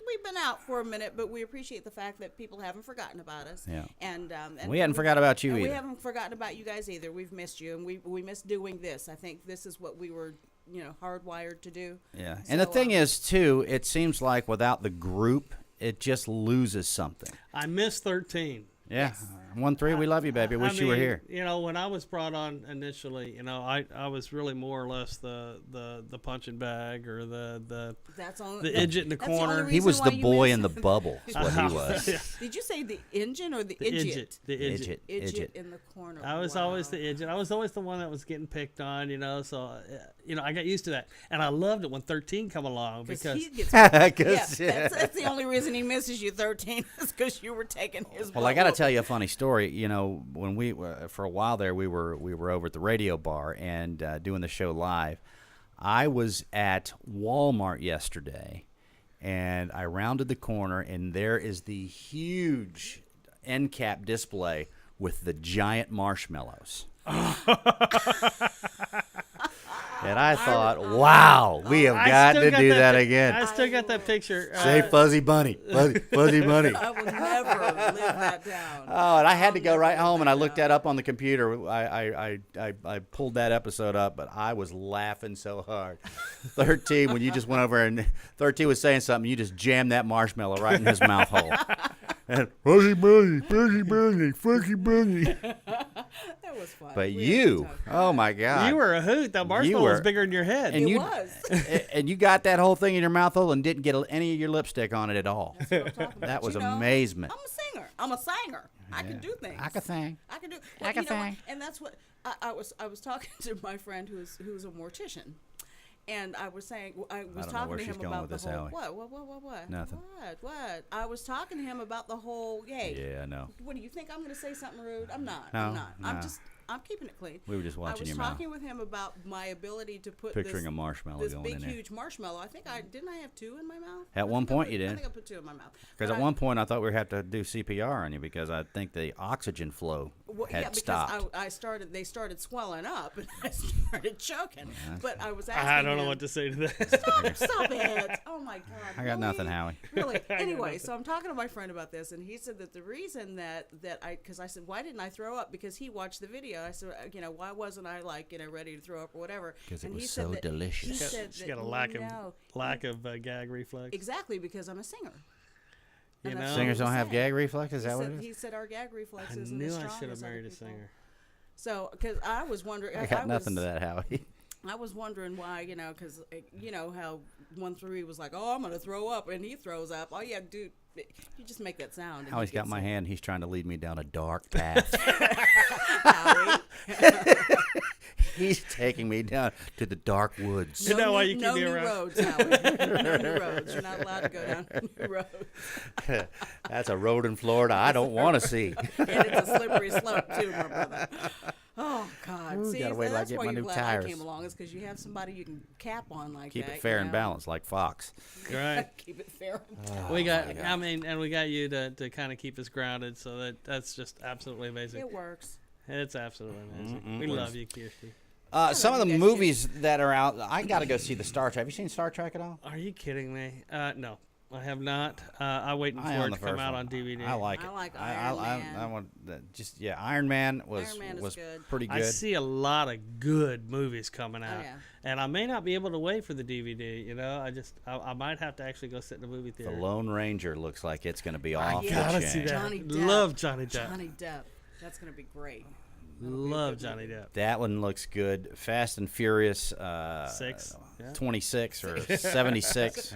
we've been out for a minute, but we appreciate the fact that people haven't forgotten about us. Yeah. And We hadn't forgot about you and either. We haven't forgotten about you guys either. We've missed you, and we miss doing this. I think this is what we were, you know, hardwired to do. Yeah. And the So, thing is, too, it seems like without the group, it just loses something. I miss 13. Yeah. 1-3, we love you, baby. Wish you were here. You know, when I was brought on initially, you know, I was really more or less the punching bag or the idiot in the corner. He was the boy in the bubble. Is what he was. Yeah. Did you say the engine or the idiot? idiot? The idiot. Idiot in the corner. I was always the idiot. I was always the one that was getting picked on, you know. So, you know, I got used to that, and I loved it when 13 come along because he gets that's the only reason he misses you. 13 is because you were taking his. Well, I got to tell you a funny story. You know, when we for a while there, we were over at the radio bar and doing the show live. I was at Walmart yesterday, and I rounded the corner, and there is the huge end cap display with the giant marshmallows. And I thought, wow, we have got to do that again. I still got that picture. Say Fuzzy Bunny, Fuzzy Bunny. I will never live that down. Oh, and I had to go right home, and I looked that up on the computer. I pulled that episode up, but I was laughing so hard. 13, when you just went over and 13 was saying something, you just jammed that marshmallow right in his mouth hole. And Fuzzy Bunny, Fuzzy Bunny, Fuzzy Bunny. That was fun. But you, oh my God. You were a hoot. That marshmallow was bigger than your head. And It you, was. and you got that whole thing in your mouth hole and didn't get any of your lipstick on it at all. That's what I'm talking about. That was You know, amazement. I'm a singer. I can do things. I can sing. I can do. I can you know what? sing. And that's what I was talking to my friend who's a mortician. And I was saying, I was don't know talking where to she's him going about with the this, whole Howie. what? Nothing. What? I was talking to him about the whole. Yeah, I know. What do you think? I'm going to say something rude? I'm not. No, I'm not. no. I'm keeping it clean. We were just watching your I was mouth. talking with him about my ability to put Picturing a marshmallow this going big, in there. huge marshmallow. I think didn't I have 2 in my mouth? At one point you did. I think I put 2 in my mouth. Because at one point I thought we would have to do CPR on you because I think the oxygen flow had stopped. They started swelling up and I started choking. But I was asking I don't know him, what to say to that. Stop it. Oh my God. I got really? nothing, Howie. Really? Anyway, so I'm talking to my friend about this, and he said that the reason because I said, why didn't I throw up? Because he watched the video. I said, why wasn't I ready to throw up or whatever? Because it And was he said so that- delicious. He said She's that, got a lack of gag reflex. Exactly, because I'm a singer. You And that's know? what Singers he don't have said. gag reflex? Is that what it He is? said our gag reflex I isn't knew as I strong should as have other married a people. singer. So, because I was wondering, I got nothing to that, Howie. I was wondering why, because how 1-3 was like, oh, I'm gonna throw up, and he throws up. Oh yeah, dude, you just make that sound. and Howie's you got get my some- hand. He's trying to lead me down a dark path. Howie. He's taking me down to the dark woods. You know why you keep no me new around? roads, Howie. No new roads. You're not allowed to go down new roads. That's a road in Florida I don't want to see. And it's a slippery slope too, my brother. Oh God! Ooh, See, gotta wait till I that's get why my you're new glad tires. I came along, is because you have somebody you can cap on like Keep that. it fair you and know? balanced like Fox. Right. Keep it fair. We got, and we got you to kind of keep us grounded, so that's just absolutely amazing. It works. It's absolutely amazing. We love you, Kirstie. Some of the you guys movies that are out, I got to go see the Star Trek. Have you seen Star Trek at all? Are you kidding me? No, I have not. I'm waiting for I it own to the come first out one. on DVD. I like it. I like I Iron Man. I want Iron Man was Iron Man is was good. pretty good. I see a lot of good movies coming out, yeah. and I may not be able to wait for the DVD. I might have to actually go sit in a movie The theater. Lone Ranger looks like it's going to be off gotta the see chain. that. Johnny Depp. Love Johnny Depp. Johnny Depp. That's gonna be great. Love Johnny Depp. That one looks good. Fast and Furious 6. Yeah. 26 or 76.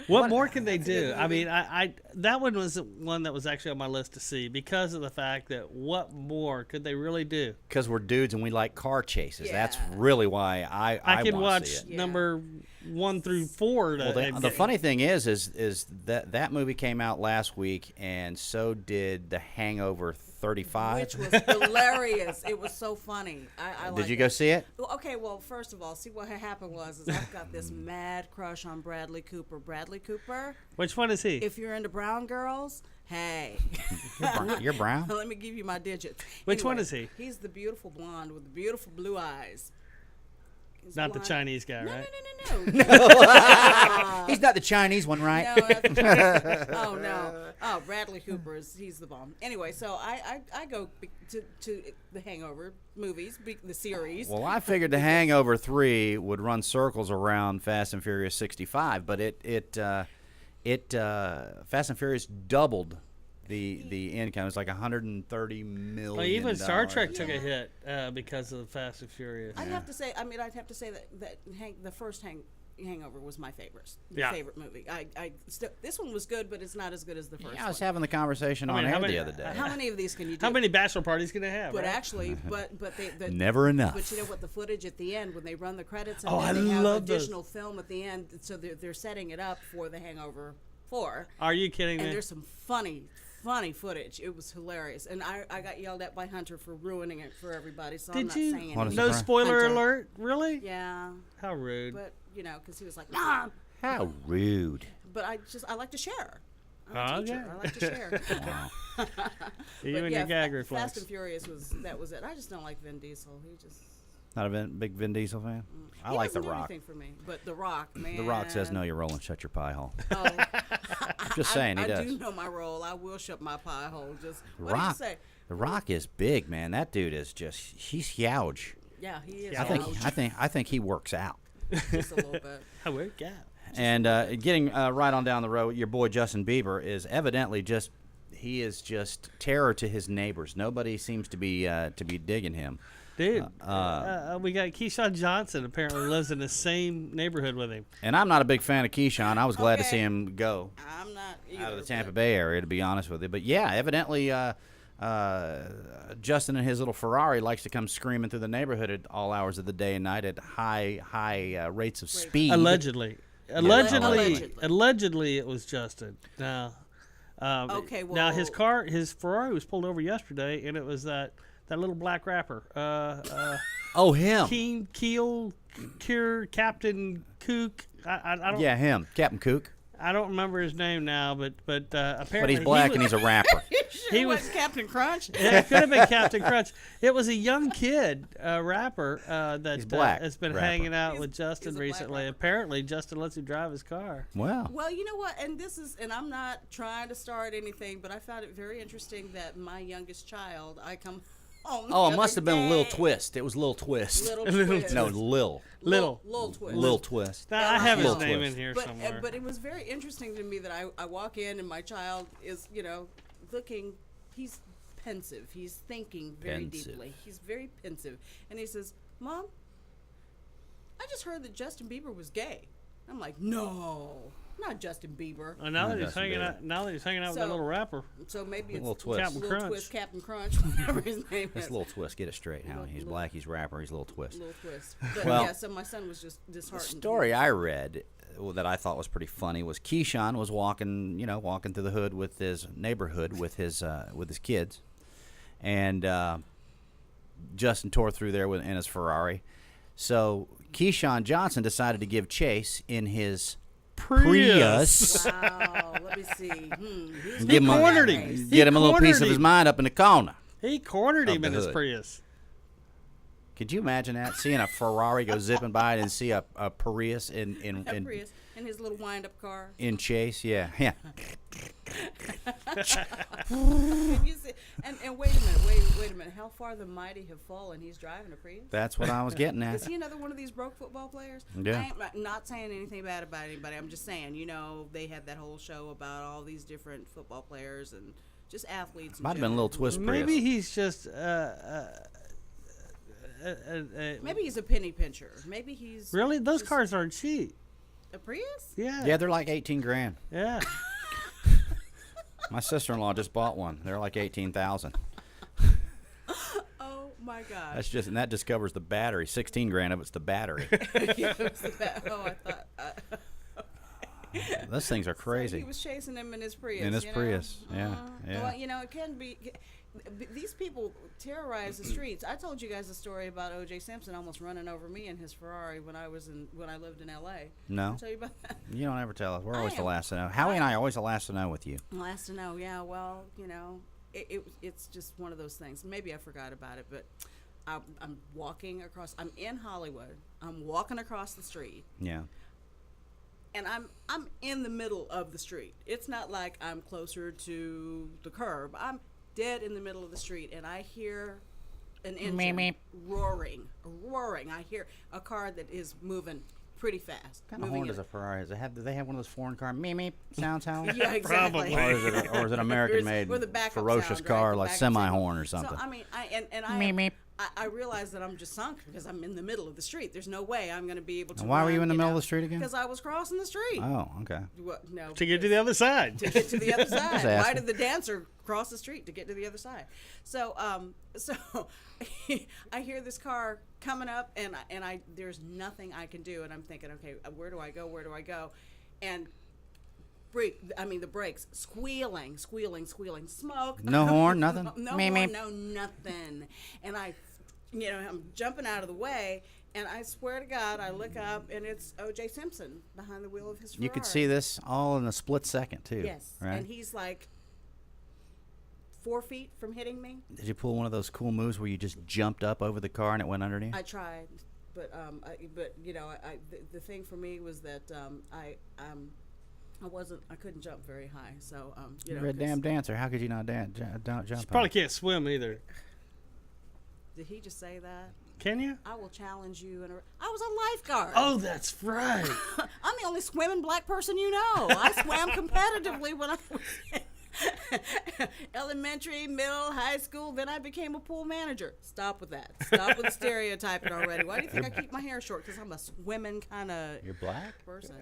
What more can they do? I mean, I that one was one that was actually on my list to see because of the fact that what more could they really do? Because we're dudes and we like car chases. Yeah. That's really why I can wanna watch see it. Yeah. number 1 through 4. Well, the funny thing is that movie came out last week, and so did The Hangover 35. Which was hilarious. It was so funny. I Did you go see it? Well, okay, well, first of all, see what happened was I've got this mad crush on Bradley Cooper. Bradley Cooper, Which one is he? if you're into brown girls, hey. You're brown. Let me give you my digits. Which one Anyway, is he? He's the beautiful blonde with the beautiful blue eyes. He's Not the blonde. Chinese guy, No, right? no. He's not the Chinese one, right? No, that's- oh no! Oh, Bradley Cooper he's the bomb. Anyway, so I go to the Hangover movies, the series. Well, I figured The Hangover 3 would run circles around Fast and Furious 65, but it Fast and Furious doubled the income. It's like $130 million. Well, even Star Trek took a hit because of the Fast and Furious. I'd have to say that the first Hangover was my favorite movie. This one was good, but it's not as good as the first one. I was having the conversation on air the other day. How many of these can you do? How many bachelor parties can they have? But right? actually, but Never enough. But you know what? The footage at the end when they run the credits and I then they have love additional film at the end, so they're setting it up for the Hangover 4. Are you kidding me? And there's some funny footage. It was hilarious, and I got yelled at by Hunter for ruining it for everybody. So I'm not saying anything. No spoiler Hunter. alert, really? Yeah. How rude. But because he was like, nah. How rude. But I like to share. Oh, I'm a teacher. okay. I like to share. You But and your gag Fast reflex. and Furious was it. I just don't like Vin Diesel. He just Not a big Vin Diesel fan? I he like The doesn't do Rock. anything for me. But The Rock, man. The Rock says, no, you're rolling. Shut your pie hole. Oh, I'm just saying, he I does. do know my role. I will shut my pie hole. Just The what do you Rock, say? The Rock is big, man. That dude is he's huge. Yeah, he is. I think he works out. Just a little bit. How weird, yeah. And getting right on down the road, your boy Justin Bieber is evidently he is just terror to his neighbors. Nobody seems to be digging him. Dude, we got Keyshawn Johnson apparently lives in the same neighborhood with him. And I'm not a big fan of Keyshawn. I was glad to Okay. see him go I'm not either, out of the Tampa but- Bay area, to be honest with you. But yeah, evidently Justin and his little Ferrari likes to come screaming through the neighborhood at all hours of the day and night at high rates of speed. Allegedly, it was Justin. Now, Okay, now his well- his Ferrari was pulled over yesterday, and it was that little black rapper. Oh, him. Captain Kook. I don't. Yeah, him. Captain Kook. I don't remember his name now, but apparently. But he's black and he's a rapper. He was Captain Crunch. Yeah, it could have been Captain Crunch. It was a young kid, rapper, that He's black has been rapper. hanging out with Justin he's a black recently. rapper. Apparently, Justin lets him drive his car. Wow. Well, you know what? And I'm not trying to start anything, but I found it very interesting that my youngest child, I come home. Oh, the it must other have been a little day. twist. It was Lil Twist. Little Little twist. No, Lil. Little. twist. Lil Twist. Now, I have his Little name twist. in here But somewhere. but it was very interesting to me that I walk in and my child is looking. He's pensive. He's thinking very Pensive. deeply. He's very pensive, and he says, "Mom, I just heard that Justin Bieber was gay." I'm like, "No, not Justin Bieber." Now that he's Justin hanging Bieber. out, with that So- little rapper. So maybe it's Little Twist. Captain Little Crunch. Twist, Captain Crunch, whatever his name It's is. Lil Twist. Get it straight, Howie. He's black. He's rapper. He's Lil Twist. Little Twist. But Well, yeah, so my son was just The disheartened. story I read that I thought was pretty funny was Keyshawn was walking through the hood with his neighborhood with his kids, and Justin tore through there in his Ferrari. So Keyshawn Johnson decided to give chase in his Prius. Wow, let me see. He's Give him got cornered that him. race. Get him a little piece cornered of his him. mind up in the corner. He cornered Of him the in his hood. Prius. Could you imagine that? Seeing a Ferrari go zipping by and see a Prius A Prius in his little wind-up car. in chase? Yeah. Yeah. Can you see? And wait a minute. How far the mighty have fallen? He's driving a Prius. That's what I was getting Is at. he another one of these broke football players? Yeah. I ain't not saying anything bad about anybody. I'm just saying, they had that whole show about all these different football players and just athletes. in Might have been a general. little twist Prius. Maybe he's just. Maybe he's a penny pincher. Maybe he's Really, those just- cars aren't cheap. a Prius. Yeah. Yeah, they're like 18 grand. Yeah. My sister-in-law just bought one. They're like 18,000. Oh my gosh. That's just, and that just covers the battery. 16 grand of it's the battery. Yeah, it was that. Oh, I thought. Those things are So crazy. he was chasing him in his Prius. In his you know? Prius, yeah, yeah. Well, it can be. These people terrorize the streets. I told you guys a story about O.J. Simpson almost running over me in his Ferrari when I lived in L.A. No, I'll tell you about that. you don't ever tell us. We're I always the am. last to know. Howie and I are always the last to know with you. Last to know, yeah. Well, it's just one of those things. Maybe I forgot about it, but I'm walking across. I'm in Hollywood. I'm walking across the street. Yeah. And I'm in the middle of the street. It's not like I'm closer to the curb. I'm dead in the middle of the street, and I hear an engine roaring. I hear a car that is moving pretty fast. What kind of horn does a Ferrari have? Do they have one of those foreign car meep sounds, Howie? Yeah, exactly. Probably. Or is it an American-made Or the backup ferocious sound, car right? The like backup semi-horn sound. or something? So I mean, I realize that I'm just sunk because I'm in the middle of the street. There's no way I'm going to be able to. Why were you in the middle know, of the street again? Because I was crossing the street. Oh, okay. No. To get to the other side. To get to the other side. Just Why asking. did the dancer cross the street to get to the other side? So, I hear this car coming up, and there's nothing I can do, and I'm thinking, okay, where do I go? Where do I go? And the brakes squealing, smoke. No horn, nothing? No Meep, horn, meep. no nothing. And I'm jumping out of the way, and I swear to God, I look up, and it's O.J. Simpson behind the wheel of his Ferrari. You could see this all in a split second, too. Yes, Right? and he's like 4 feet from hitting me. Did you pull one of those cool moves where you just jumped up over the car and it went underneath? I tried, but the thing for me was that I couldn't jump very high, so You're a damn dancer. How could you not jump? She probably can't swim either. Did he just say that? Can you? I will challenge you. I was a lifeguard. Oh, that's right. I'm the only swimming black person you know. I swam competitively when I was in elementary, middle, high school. Then I became a pool manager. Stop with that. Stop with stereotyping already. Why do you think I keep my hair short? Because I'm a swimming kind of You're black? person.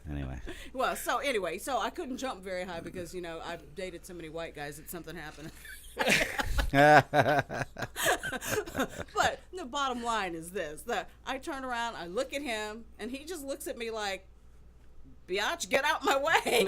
Anyway. Well, so I couldn't jump very high because, I've dated so many white guys that something happened. But the bottom line is this, that I turn around, I look at him, and he just looks at me like, biatch, get out my way.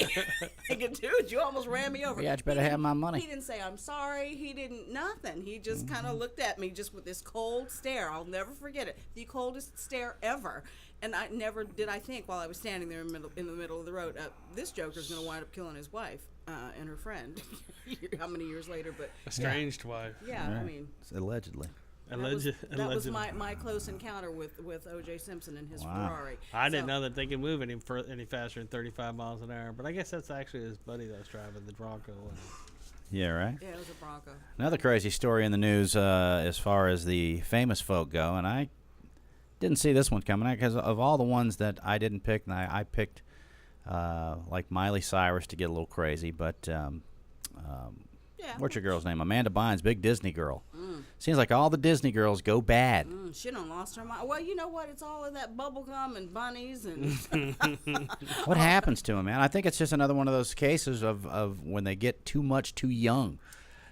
Thinking, dude, you almost ran me over. Biatch better have my money. He didn't say, I'm sorry. He didn't, nothing. He just kind of looked at me just with this cold stare. I'll never forget it. The coldest stare ever. And I never did I think while I was standing there in the middle of the road, this joker's going to wind up killing his wife and her friend. How many years later? But Estranged wife. yeah, Right. I mean, Allegedly. that was my close encounter with O.J. Simpson and his Wow. Ferrari. I didn't know that they could move any faster than 35 miles an hour, but I guess that's actually his buddy that was driving the Bronco. Yeah, right? Yeah, it was a Bronco. Another crazy story in the news as far as the famous folk go, and I didn't see this one coming out because of all the ones that I didn't pick, and I picked like Miley Cyrus to get a little crazy, but Yeah. what's your girl's name? Amanda Bynes, big Disney girl. Seems like all the Disney girls go bad. She done lost her mind. Well, you know what? It's all of that bubble gum and bunnies and What happens to them, man? I think it's just another one of those cases of when they get too much too young.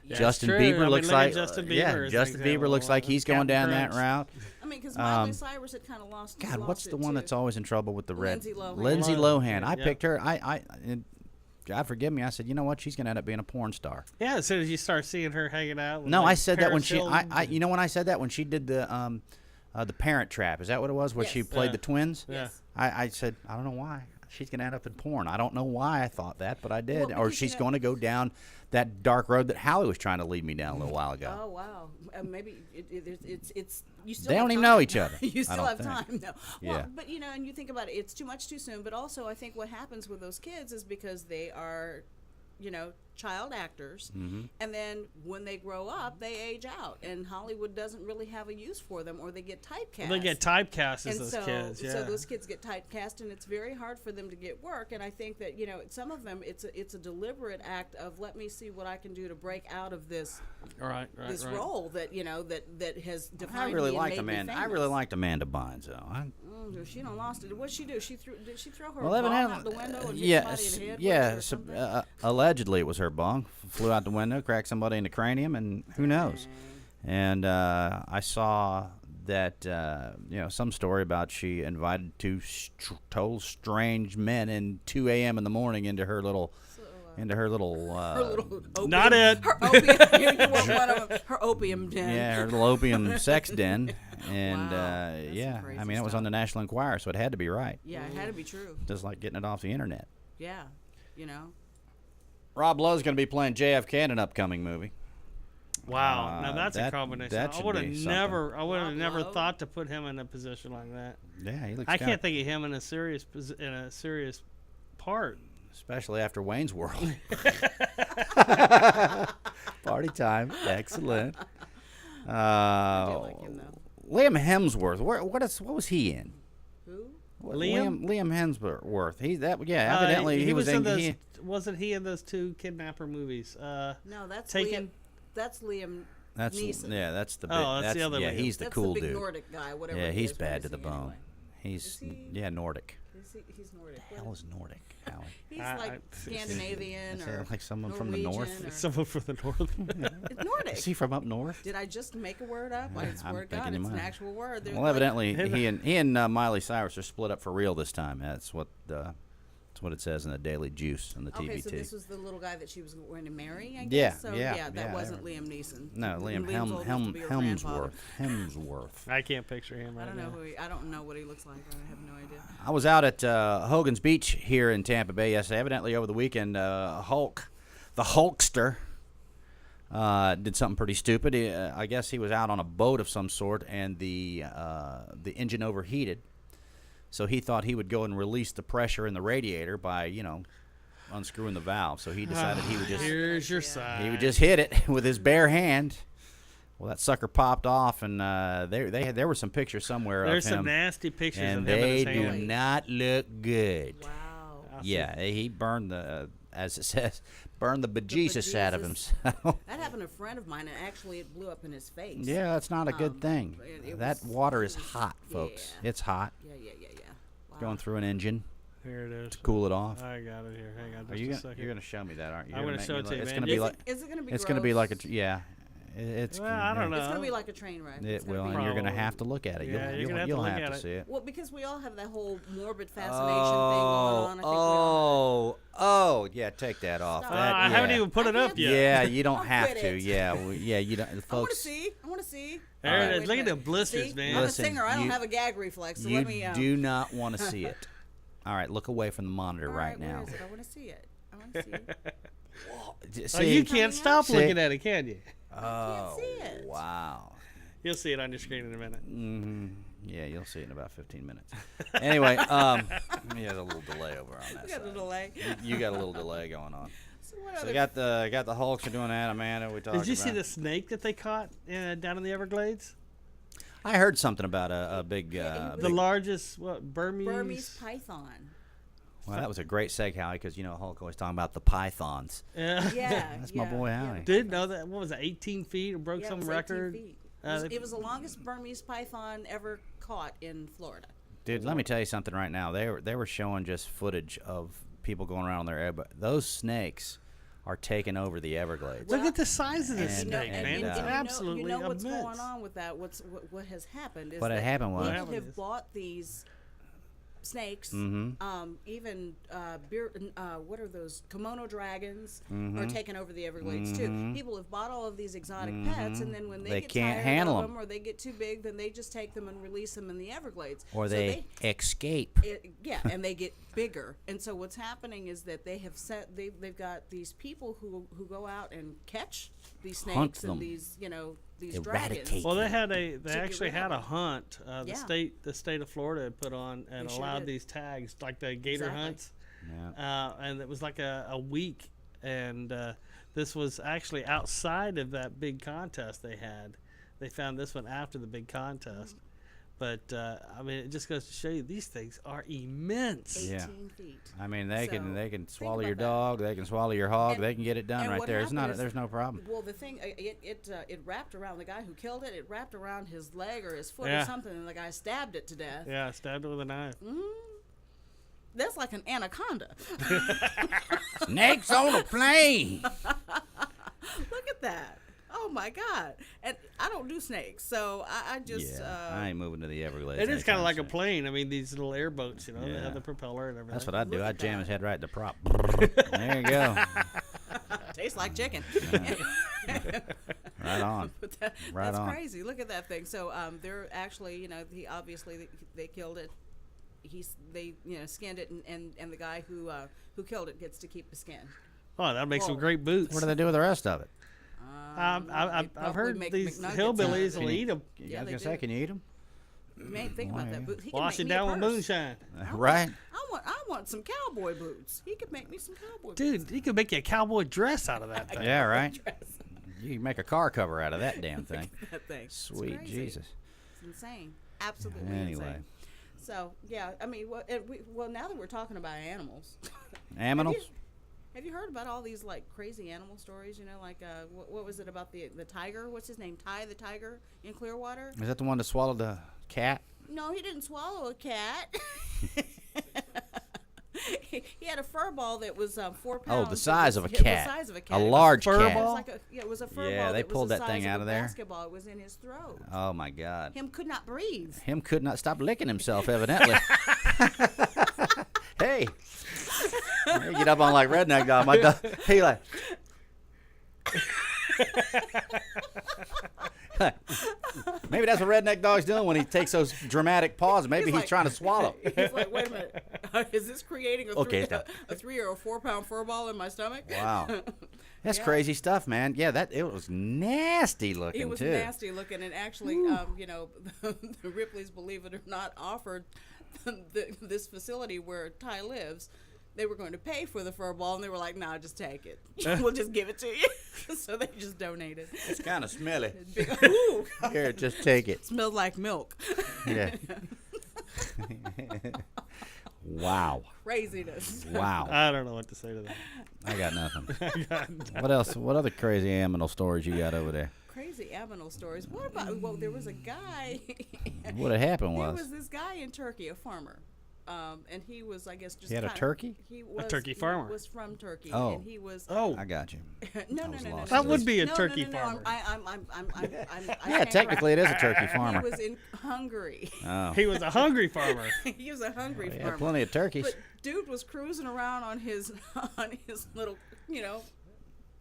Yeah, Justin it's true. Bieber I mean, looks look at like Justin Bieber yeah. as an Justin Bieber example. looks like he's going Captain down that Crunch. route. I mean, because Miley Cyrus had kind of lost. God, lost what's the it, one too. that's always in trouble with the red? Lindsay Lohan. Lindsay Lohan. I Yeah. picked her. And God forgive me. I said, you know what? She's going to end up being a porn star. Yeah, as soon as you start seeing her hanging out. With No, like I said that when she. Paris Hilton. You know when I said that when she did the Parent Trap. Is that what it was? Where she Yes. played Yeah. the twins. Yeah. I said I don't know why she's going to end up in porn. I don't know why I thought that, but I did. Well, Or because, she's going to go down that dark road that Howie was trying to lead me down a little while ago. Oh wow, maybe it's you still. They have don't even time. know each other. You I still don't have think. time though. Yeah. Well, but and you think about it, it's too much too soon. But also, I think what happens with those kids is because they are, child actors, and then when they grow up, they age out, and Hollywood doesn't really have a use for them, or they get typecast. They get typecast as And those so, kids. Yeah. so those kids get typecast, and it's very hard for them to get work. And I think that some of them, it's a deliberate act of let me see what I can do to break out of this right. role that that has defined I really me and liked made me Amanda. I famous. really liked Amanda Bynes, though. She done lost it. What'd she do? Did she throw her Well, bong evidently, out the window and hit somebody in the head with it or something? allegedly it was her bong. Flew out the window, cracked somebody in the cranium, and who knows? And I saw that some story about she invited two total strange men in 2 a.m. in the morning into her little her little opium, Not it. Her opium. You want one of them, her opium den. yeah, her little opium sex den, and Wow, that's yeah, some I crazy mean it was on the National Enquirer, so it had to be right. Yeah, it had to be true. Just like getting it off the internet. Yeah, Rob Lowe's going to be playing JFK in an upcoming movie. Wow. Now that's a that combination. should I would have be something. never Rob Lowe? thought to put him in a position like that. Yeah, he looks. I kinda- can't think of him in a serious part. especially after Wayne's World. Party time, excellent. I do like him though. Liam Hemsworth. What was he in? Who? Liam? Liam Hemsworth. Evidently he was in in. those. Wasn't he in those 2 kidnapper movies? No, that's Taken. Liam. That's Liam. That's Neeson. that's the. Oh, that's the other Yeah, Liam. he's the That's cool the big dude. Nordic guy, whatever. Yeah, he he's is. bad What to is the he bone. anyway? He's Is he? Nordic. He's Nordic. What the hell is Nordic, Howie? He's I- like Scandinavian Is or that like someone from the Norwegian north? or- Someone from the north. It's Nordic. Is he from up north? Did I just make a word up? Like, it's I'm word God. thinking It's you an might. actual word. There's Well, like- evidently he and Miley Cyrus are split up for real this time. That's what it says in the Daily Juice and the Okay, TBT. so this was the little guy that she was going to marry, I Yeah, guess? So, yeah, that yeah, wasn't they Liam Neeson. no, Liam Liam's old enough to be her grandfather. Hemsworth. I can't picture him I right don't know now. I don't know what he looks like. I have no idea. I was out at Hogan's Beach here in Tampa Bay yesterday. Evidently over the weekend, the Hulkster, did something pretty stupid. I guess he was out on a boat of some sort, and the engine overheated. So he thought he would go and release the pressure in the radiator by, unscrewing the valve. So he decided he would just Here's your sign. he would just hit it with his bare hand. Well, that sucker popped off, and there were some pictures somewhere There's of him, some nasty pictures and of him in they his do hand. not look good. Wow. Yeah, he burned as it says, burned the bejesus out of himself. That happened to a friend of mine, and actually it blew up in his face. Yeah, that's not a good thing. it That was- water is hot, folks. Yeah. It's hot. Yeah. Wow. Going through an engine Here it is. to cool it off. I got it here. Hang on Are just you a gonna, second. you're gonna show me that, aren't you? I'm You're gonna make show me it to look- you, It's man. gonna be Is like Is it going to be it's gonna be like a gross? yeah. It's Well, I don't know. It's going to be like a train wreck. It It's gonna will, be- and you're gonna Probably. have to look at it. Yeah, you're gonna have to You'll look have at to it. see it. Well, because we all have that whole morbid fascination thing going on. I think we all Yeah, take that off. Stop. That- I haven't yeah. even put it up yet. Yeah, you don't Don't have quit to. it. Yeah, you don't, I want to folks. see. I want to see. There All it right. is. Look at the blisters, See? man. I'm Listen, a singer. I don't you- have a gag reflex, so You let me. do not want to see it. All right, look away from the monitor all right where now. is it? I want to see it. I want to see it. Oh, you See? can't stop See? looking at it, can you? Oh, see it. wow. You'll see it on your screen in a minute. Yeah, you'll see it in about 15 minutes. Anyway, there's a little delay over on that We got a side. delay. You got a little delay going on. So what So other? they got the Hulks are doing that. Amanda, we talked Did you see about. the snake that they caught down in the Everglades? I heard something about a big. The largest, Burmese? Burmese python. Well, that was a great seg, Howie, because Hulk always talking about the pythons. Yeah. Yeah, That's my boy, Howie. Did know that? What was it? 18 feet? It broke Yeah, it some was 18 record. feet. Uh, It was the longest Burmese python ever caught in Florida. Dude, let me tell you something right now. They were showing just footage of people going around on their but those snakes are taking over the Everglades. Look at the size of this And- snake, and man. you It's know- absolutely you know what's immense. going on with that? What has happened is What had that happened was- people What happened have is- bought these snakes. Even what are those kimono dragons are taking over the Everglades too. People have bought all of these exotic pets, and then when They they get can't tired handle of 'em. or they get too big, then they just take them and release them in the Everglades. Or So they escape. and they get bigger. And so what's happening is that they have they've got these people who go out and catch these Hunt snakes them. and these these Eradicate dragons. Well, they get actually rid had of a them. hunt. The Yeah. state of Florida had put on and They sure allowed did. these tags, like the gator Exactly. hunts. Yeah. And it was like a week, and this was actually outside of that big contest they had. They found this one after the big contest, but I mean, it just goes to show you these things are immense. 18 Yeah. feet. I mean, they can So, swallow think your about that. dog. They can swallow your hog. And- they can get it done and right what there. It's happened not. is- There's no problem. Well, the thing it wrapped around the guy who killed it. It wrapped around his leg or his foot Yeah. or something, and the guy stabbed it to death. Yeah, stabbed it with a knife. That's like an anaconda. Snakes on a plane. Look at that. Oh my God! And I don't do snakes, so I just I ain't moving to the Everglades. It is kind anytime of like a soon. plane. I mean, these little airboats, they Yeah. have the propeller and everything. That's what I'd do. Look I'd at jam that. his head right in the prop. There you go. tastes like chicken. Right on. But Right that's on. crazy. Look at that thing. So they're actually, he obviously they killed it. They skinned it, and the guy who killed it gets to keep the skin. Oh, that makes some Whoa. great boots. What do they do with the rest of it? I've probably heard make these McNuggets hillbillies out will of it. eat them. Yeah, I was they gonna say, do. can you eat them? Man, think about that. Boot. He can Wash make it me a down with purse. moonshine. Right. I want some cowboy boots. He could make me some cowboy boots. Dude, you could make you a cowboy dress out of that thing. Yeah. Right. You can make a car cover out of that damn thing. That thing. It's Sweet crazy. Jesus. insane. Absolutely Anyway. insane. So yeah, I mean, well, now that we're talking about animals, Aminals? have you heard about all these like crazy animal stories? You know, like what was it about the tiger? What's his name? Ty the tiger in Clearwater? Is that the one that swallowed the cat? No, he didn't swallow a cat. He had a fur ball that was 4 pounds. Oh, the size of a It was cat. the size of a cat. A It was large fur cat. It was ball? like it was a fur Yeah, ball. they that was pulled the that size thing out a of there. Basketball. It was in his throat. Oh my God. Him could not breathe. Him could not stop licking himself, evidently. Hey. You get up on like redneck dog. My dog. He like. Maybe that's what redneck dog's doing when he takes those dramatic pauses. Maybe he's like- trying to swallow. He's like, wait a minute. Is this creating a Okay, three, stop. a 3 or a 4 pound fur ball in my stomach? Wow. That's Yeah. crazy stuff, man. Yeah, it was nasty looking It was too. nasty looking, and actually, you know, the Ripley's, believe it or not, offered this facility where Ty lives. They were going to pay for the fur ball, and they were like, "Nah, just take it. We'll just give it to you." So they just donated. It's kind of smelly. Ooh, Here, just take it. smelled like milk. Yeah. Wow. Craziness. Wow. I don't know what to say to that. I got nothing. What else? What other crazy aminal stories you got over there? Crazy aminal stories. What about? Well, there was a guy. What had happened There was was this guy in Turkey, a farmer, and he was, I guess, just he had a kinda- turkey. He was turkey farmer. He was from Turkey, Oh. and he was. Oh, I got you. No, I no, was no, no, lost. no. That would be a No, turkey no, no, farmer. I Yeah, stand technically it is a turkey corrected. farmer. He was in Hungary. Oh, he was a hungry farmer. He was a hungry yeah, farmer. plenty of turkeys. But dude was cruising around on his little,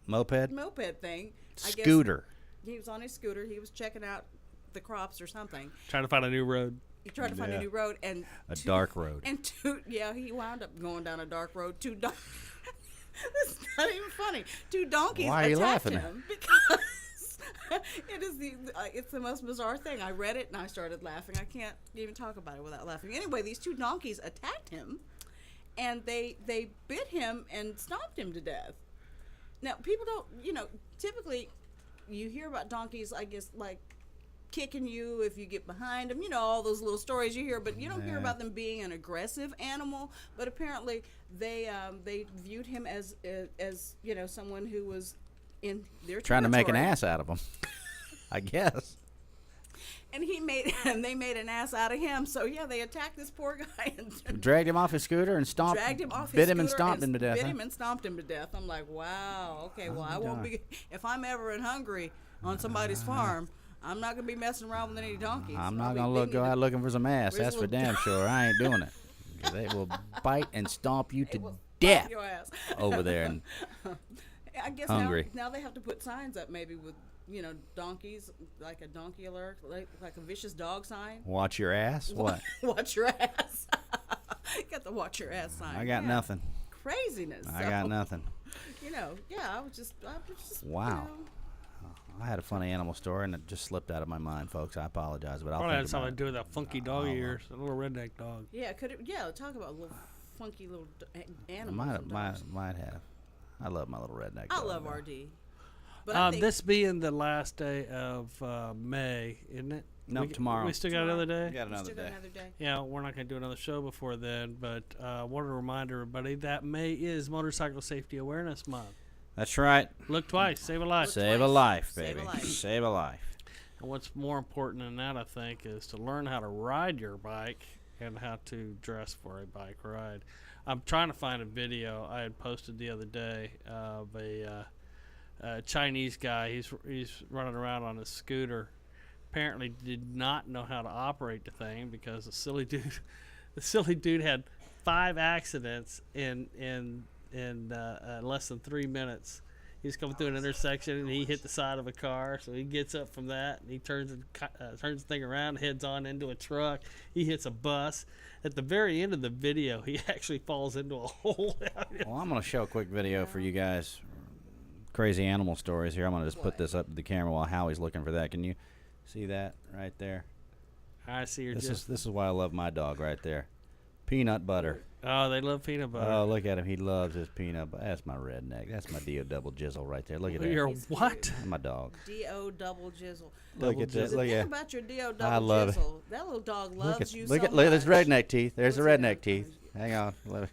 Moped, moped thing. I guess scooter. he was on his scooter. He was checking out the crops or something. Trying to find a new road. He tried to find Yeah. a new road, and A dark road. And he wound up going down a dark road. It's not even funny. 2 donkeys Why are you attacked laughing? him because it's the most bizarre thing. I read it and I started laughing. I can't even talk about it without laughing. Anyway, these 2 donkeys attacked him, and they bit him and stomped him to death. Now, people don't, typically you hear about donkeys, I guess, like kicking you if you get behind them, all those little stories you hear, but you don't hear Yeah. about them being an aggressive animal. But apparently they viewed him as someone who was in their Trying to make an territory. ass out of him. I guess. And they made an ass out of him. So yeah, they attacked this poor guy and Dragged him off his scooter and stomped. dragged him off his Bit him and scooter stomped him to death. Bit huh? him and stomped him to death. I'm like, wow, okay, well, I my won't God. be if I'm ever in Hungary on somebody's farm. I'm not gonna be messing around with any donkeys. I'm I'll not be gonna beating go the- out looking for some ass. Where's That's for little damn sure. I ain't doing it. 'Cause they will bite and stomp you It to will death your ass. over there. And I guess Hungry. now they have to put signs up maybe with donkeys, like a donkey alert, like a vicious dog sign. watch your ass. What? Watch your ass. Got the watch your ass sign. I got Yeah. nothing. Craziness. I got nothing. I was just Wow. I had a funny animal story and it just slipped out of my mind, folks. I apologize, but I'll Probably think had something to about do with that funky dog of yours, a little redneck dog. Yeah, talk about little funky little it. animals. and dogs. Might have. I love my little redneck. I dog, love though. RD. But I think This being the last day of May, isn't it? No, We- tomorrow. We still got another day? We got we another still got day. another day. Yeah, we're not going to do another show before then, but I wanted to remind everybody that May is Motorcycle Safety Awareness Month. That's right. Look twice, save a life. Save a twice. life, Save a baby. life. Save a life. And what's more important than that, I think, is to learn how to ride your bike and how to dress for a bike ride. I'm trying to find a video I had posted the other day of a Chinese guy. He's running around on a scooter. Apparently did not know how to operate the thing because the silly dude had 5 accidents in less than 3 minutes. He's coming through an intersection and he hit the side of a car, so he gets up from that and he turns the thing around, heads on into a truck. He hits a bus. At the very end of the video, he actually falls into a hole. Well, I'm going to show a quick video for you guys. Crazy animal stories here. I'm going to just put this up to the camera while Howie's looking for that. Can you see that right there? I see her This just is why I love my dog right there. Peanut butter. Oh, they love peanut butter. Oh, look at him. He loves his peanut butter. That's my redneck. That's my D.O. double jizzle right there. Look at that. You're He's what? cute. That's my dog. D.O. double jizzle. Look at that. The Look thing at about your D.O. I double love it. jizzle, that little dog loves look at you look so at look at his much. redneck teeth. There's the What's he redneck got? teeth. Hang on. Let me.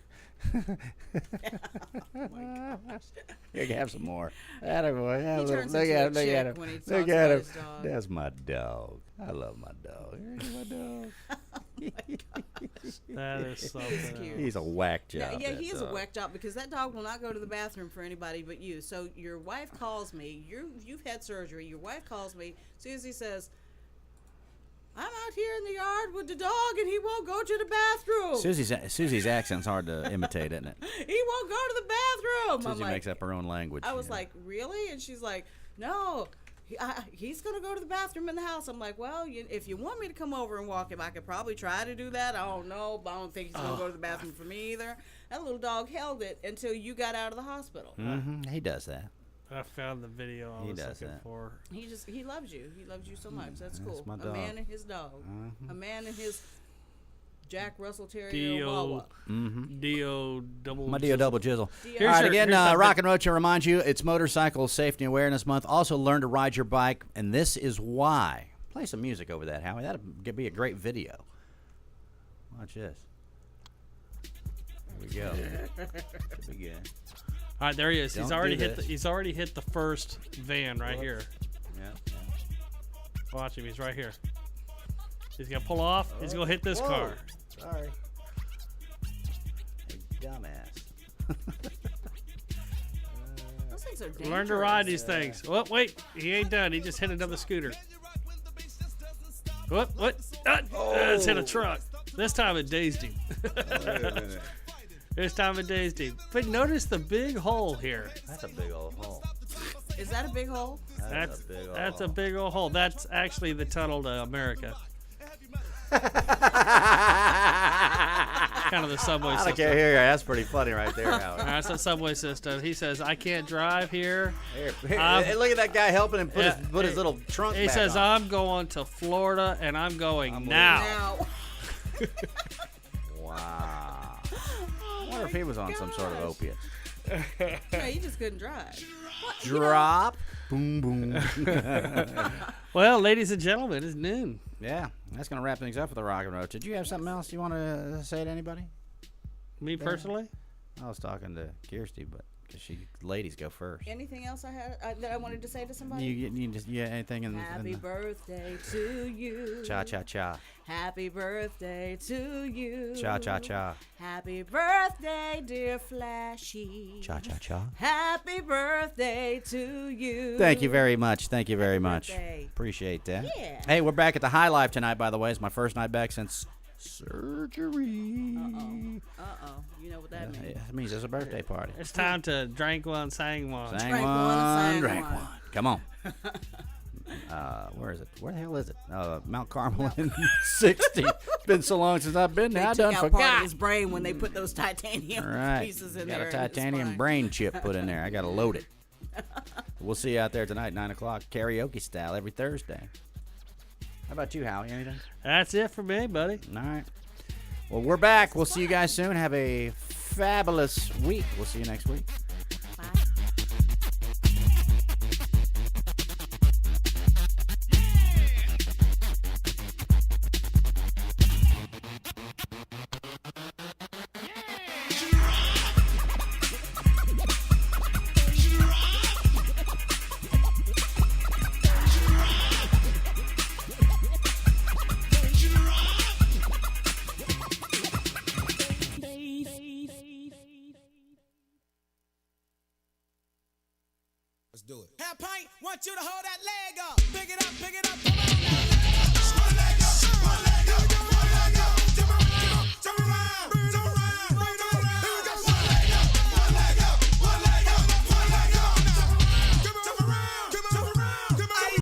You can have some more. Attaboy. Have a little- turns look into at a him. Look at chick him. when he talks Look about at him. his dog. That's my dog. I love my dog. Here's my dog. That is something. cute. else. He's a whack job. Yeah, that he is a dog. whack job because that dog will not go to the bathroom for anybody but you. So your wife calls me. You've had surgery. Your wife calls me. Susie says, "I'm out here in the yard with the dog, and he won't go to the bathroom. Susie's accent's hard to imitate, isn't it? He won't go to the bathroom." Susie I'm like, makes up her own language. I was you know. like, "Really?" And she's like, "No, he's gonna go to the bathroom in the house." I'm like, "Well, if you want me to come over and walk him, I could probably try to do that. I don't know, but I don't think he's gonna go to the bathroom for me either." That little dog held it until you got out of the hospital. He does that. I found the video I He was does looking that. for. He loves you. He loves you so much. That's cool. my A dog. man and his dog. A man and his Jack Russell Terrier D.O. Wawa. D.O. double. My D.O. double jizzle. Here's All right, your- again, here's the Rockin Roadshow reminds you it's Motorcycle Safety Awareness Month. Also, learn to ride your bike, and this is why. Play some music over that, Howie. That'd be a great video. Watch this. Here we go. Should be good. All right, there he is. Don't He's already do hit. this. He's already hit the first van right here. Yeah. Watch him. He's right here. He's gonna pull off. He's gonna hit this Whoa. car. Sorry. You dumbass. Those things are dangerous. Learn to ride these things. Oh, wait. He ain't done. He just hit another scooter. What? It's hit a truck. This time it dazed him. This time it dazed him. But notice the big hole here. That's a big old hole. Is that a big hole? That's a big old that's a hole. big old hole. That's actually the tunnel to America. Kind of the subway I system. can't hear you. That's pretty funny right there, Howard. That's the subway system. He says, "I can't drive here." Here, Hey, look at that guy helping him put his little trunk He back says, on. "I'm going to Florida, and I'm going I'm now." Now. Wow. I wonder if he was on some sort of opiate. Yeah, you just couldn't drive. Drop. Boom, boom. Well, ladies and gentlemen, it's noon. Yeah, that's going to wrap things up for the Rockin' Road. Did you have something else you want to say to anybody? Me personally, I was talking to Kirstie, but because ladies go first. Anything else I had that I wanted to say to somebody? You anything in Happy the birthday to you. cha cha cha Happy birthday to you. cha cha cha Happy birthday, dear Flashy. cha cha cha. Happy birthday to you. Thank you very much. Thank you very much. birthday. Appreciate that. Yeah. Hey, we're back at the High Life tonight, by the way. It's my first night back since surgery. Uh-oh. You know what that means. It means it's a birthday party. it's time to drink one, sang one. Sang Drank one, one, drank sang one. one. Come on. Where is it? Where the hell is it? Mount Carmel in 60. It's been so long since I've been there. I They done took out part of forgot. his brain when they put those titanium All right. pieces in Got there. a in his titanium spine. brain chip put in there. I got to load it. We'll see you out there tonight, 9 o'clock, karaoke style, every Thursday. How about you, Howie? Anything? That's it for me, buddy. All right. Well, we're back. We'll see you guys soon. Have a fabulous week. We'll see you next week. Bye. Let's do it. Half pint, want you to hold that leg up. Pick it up, come on now.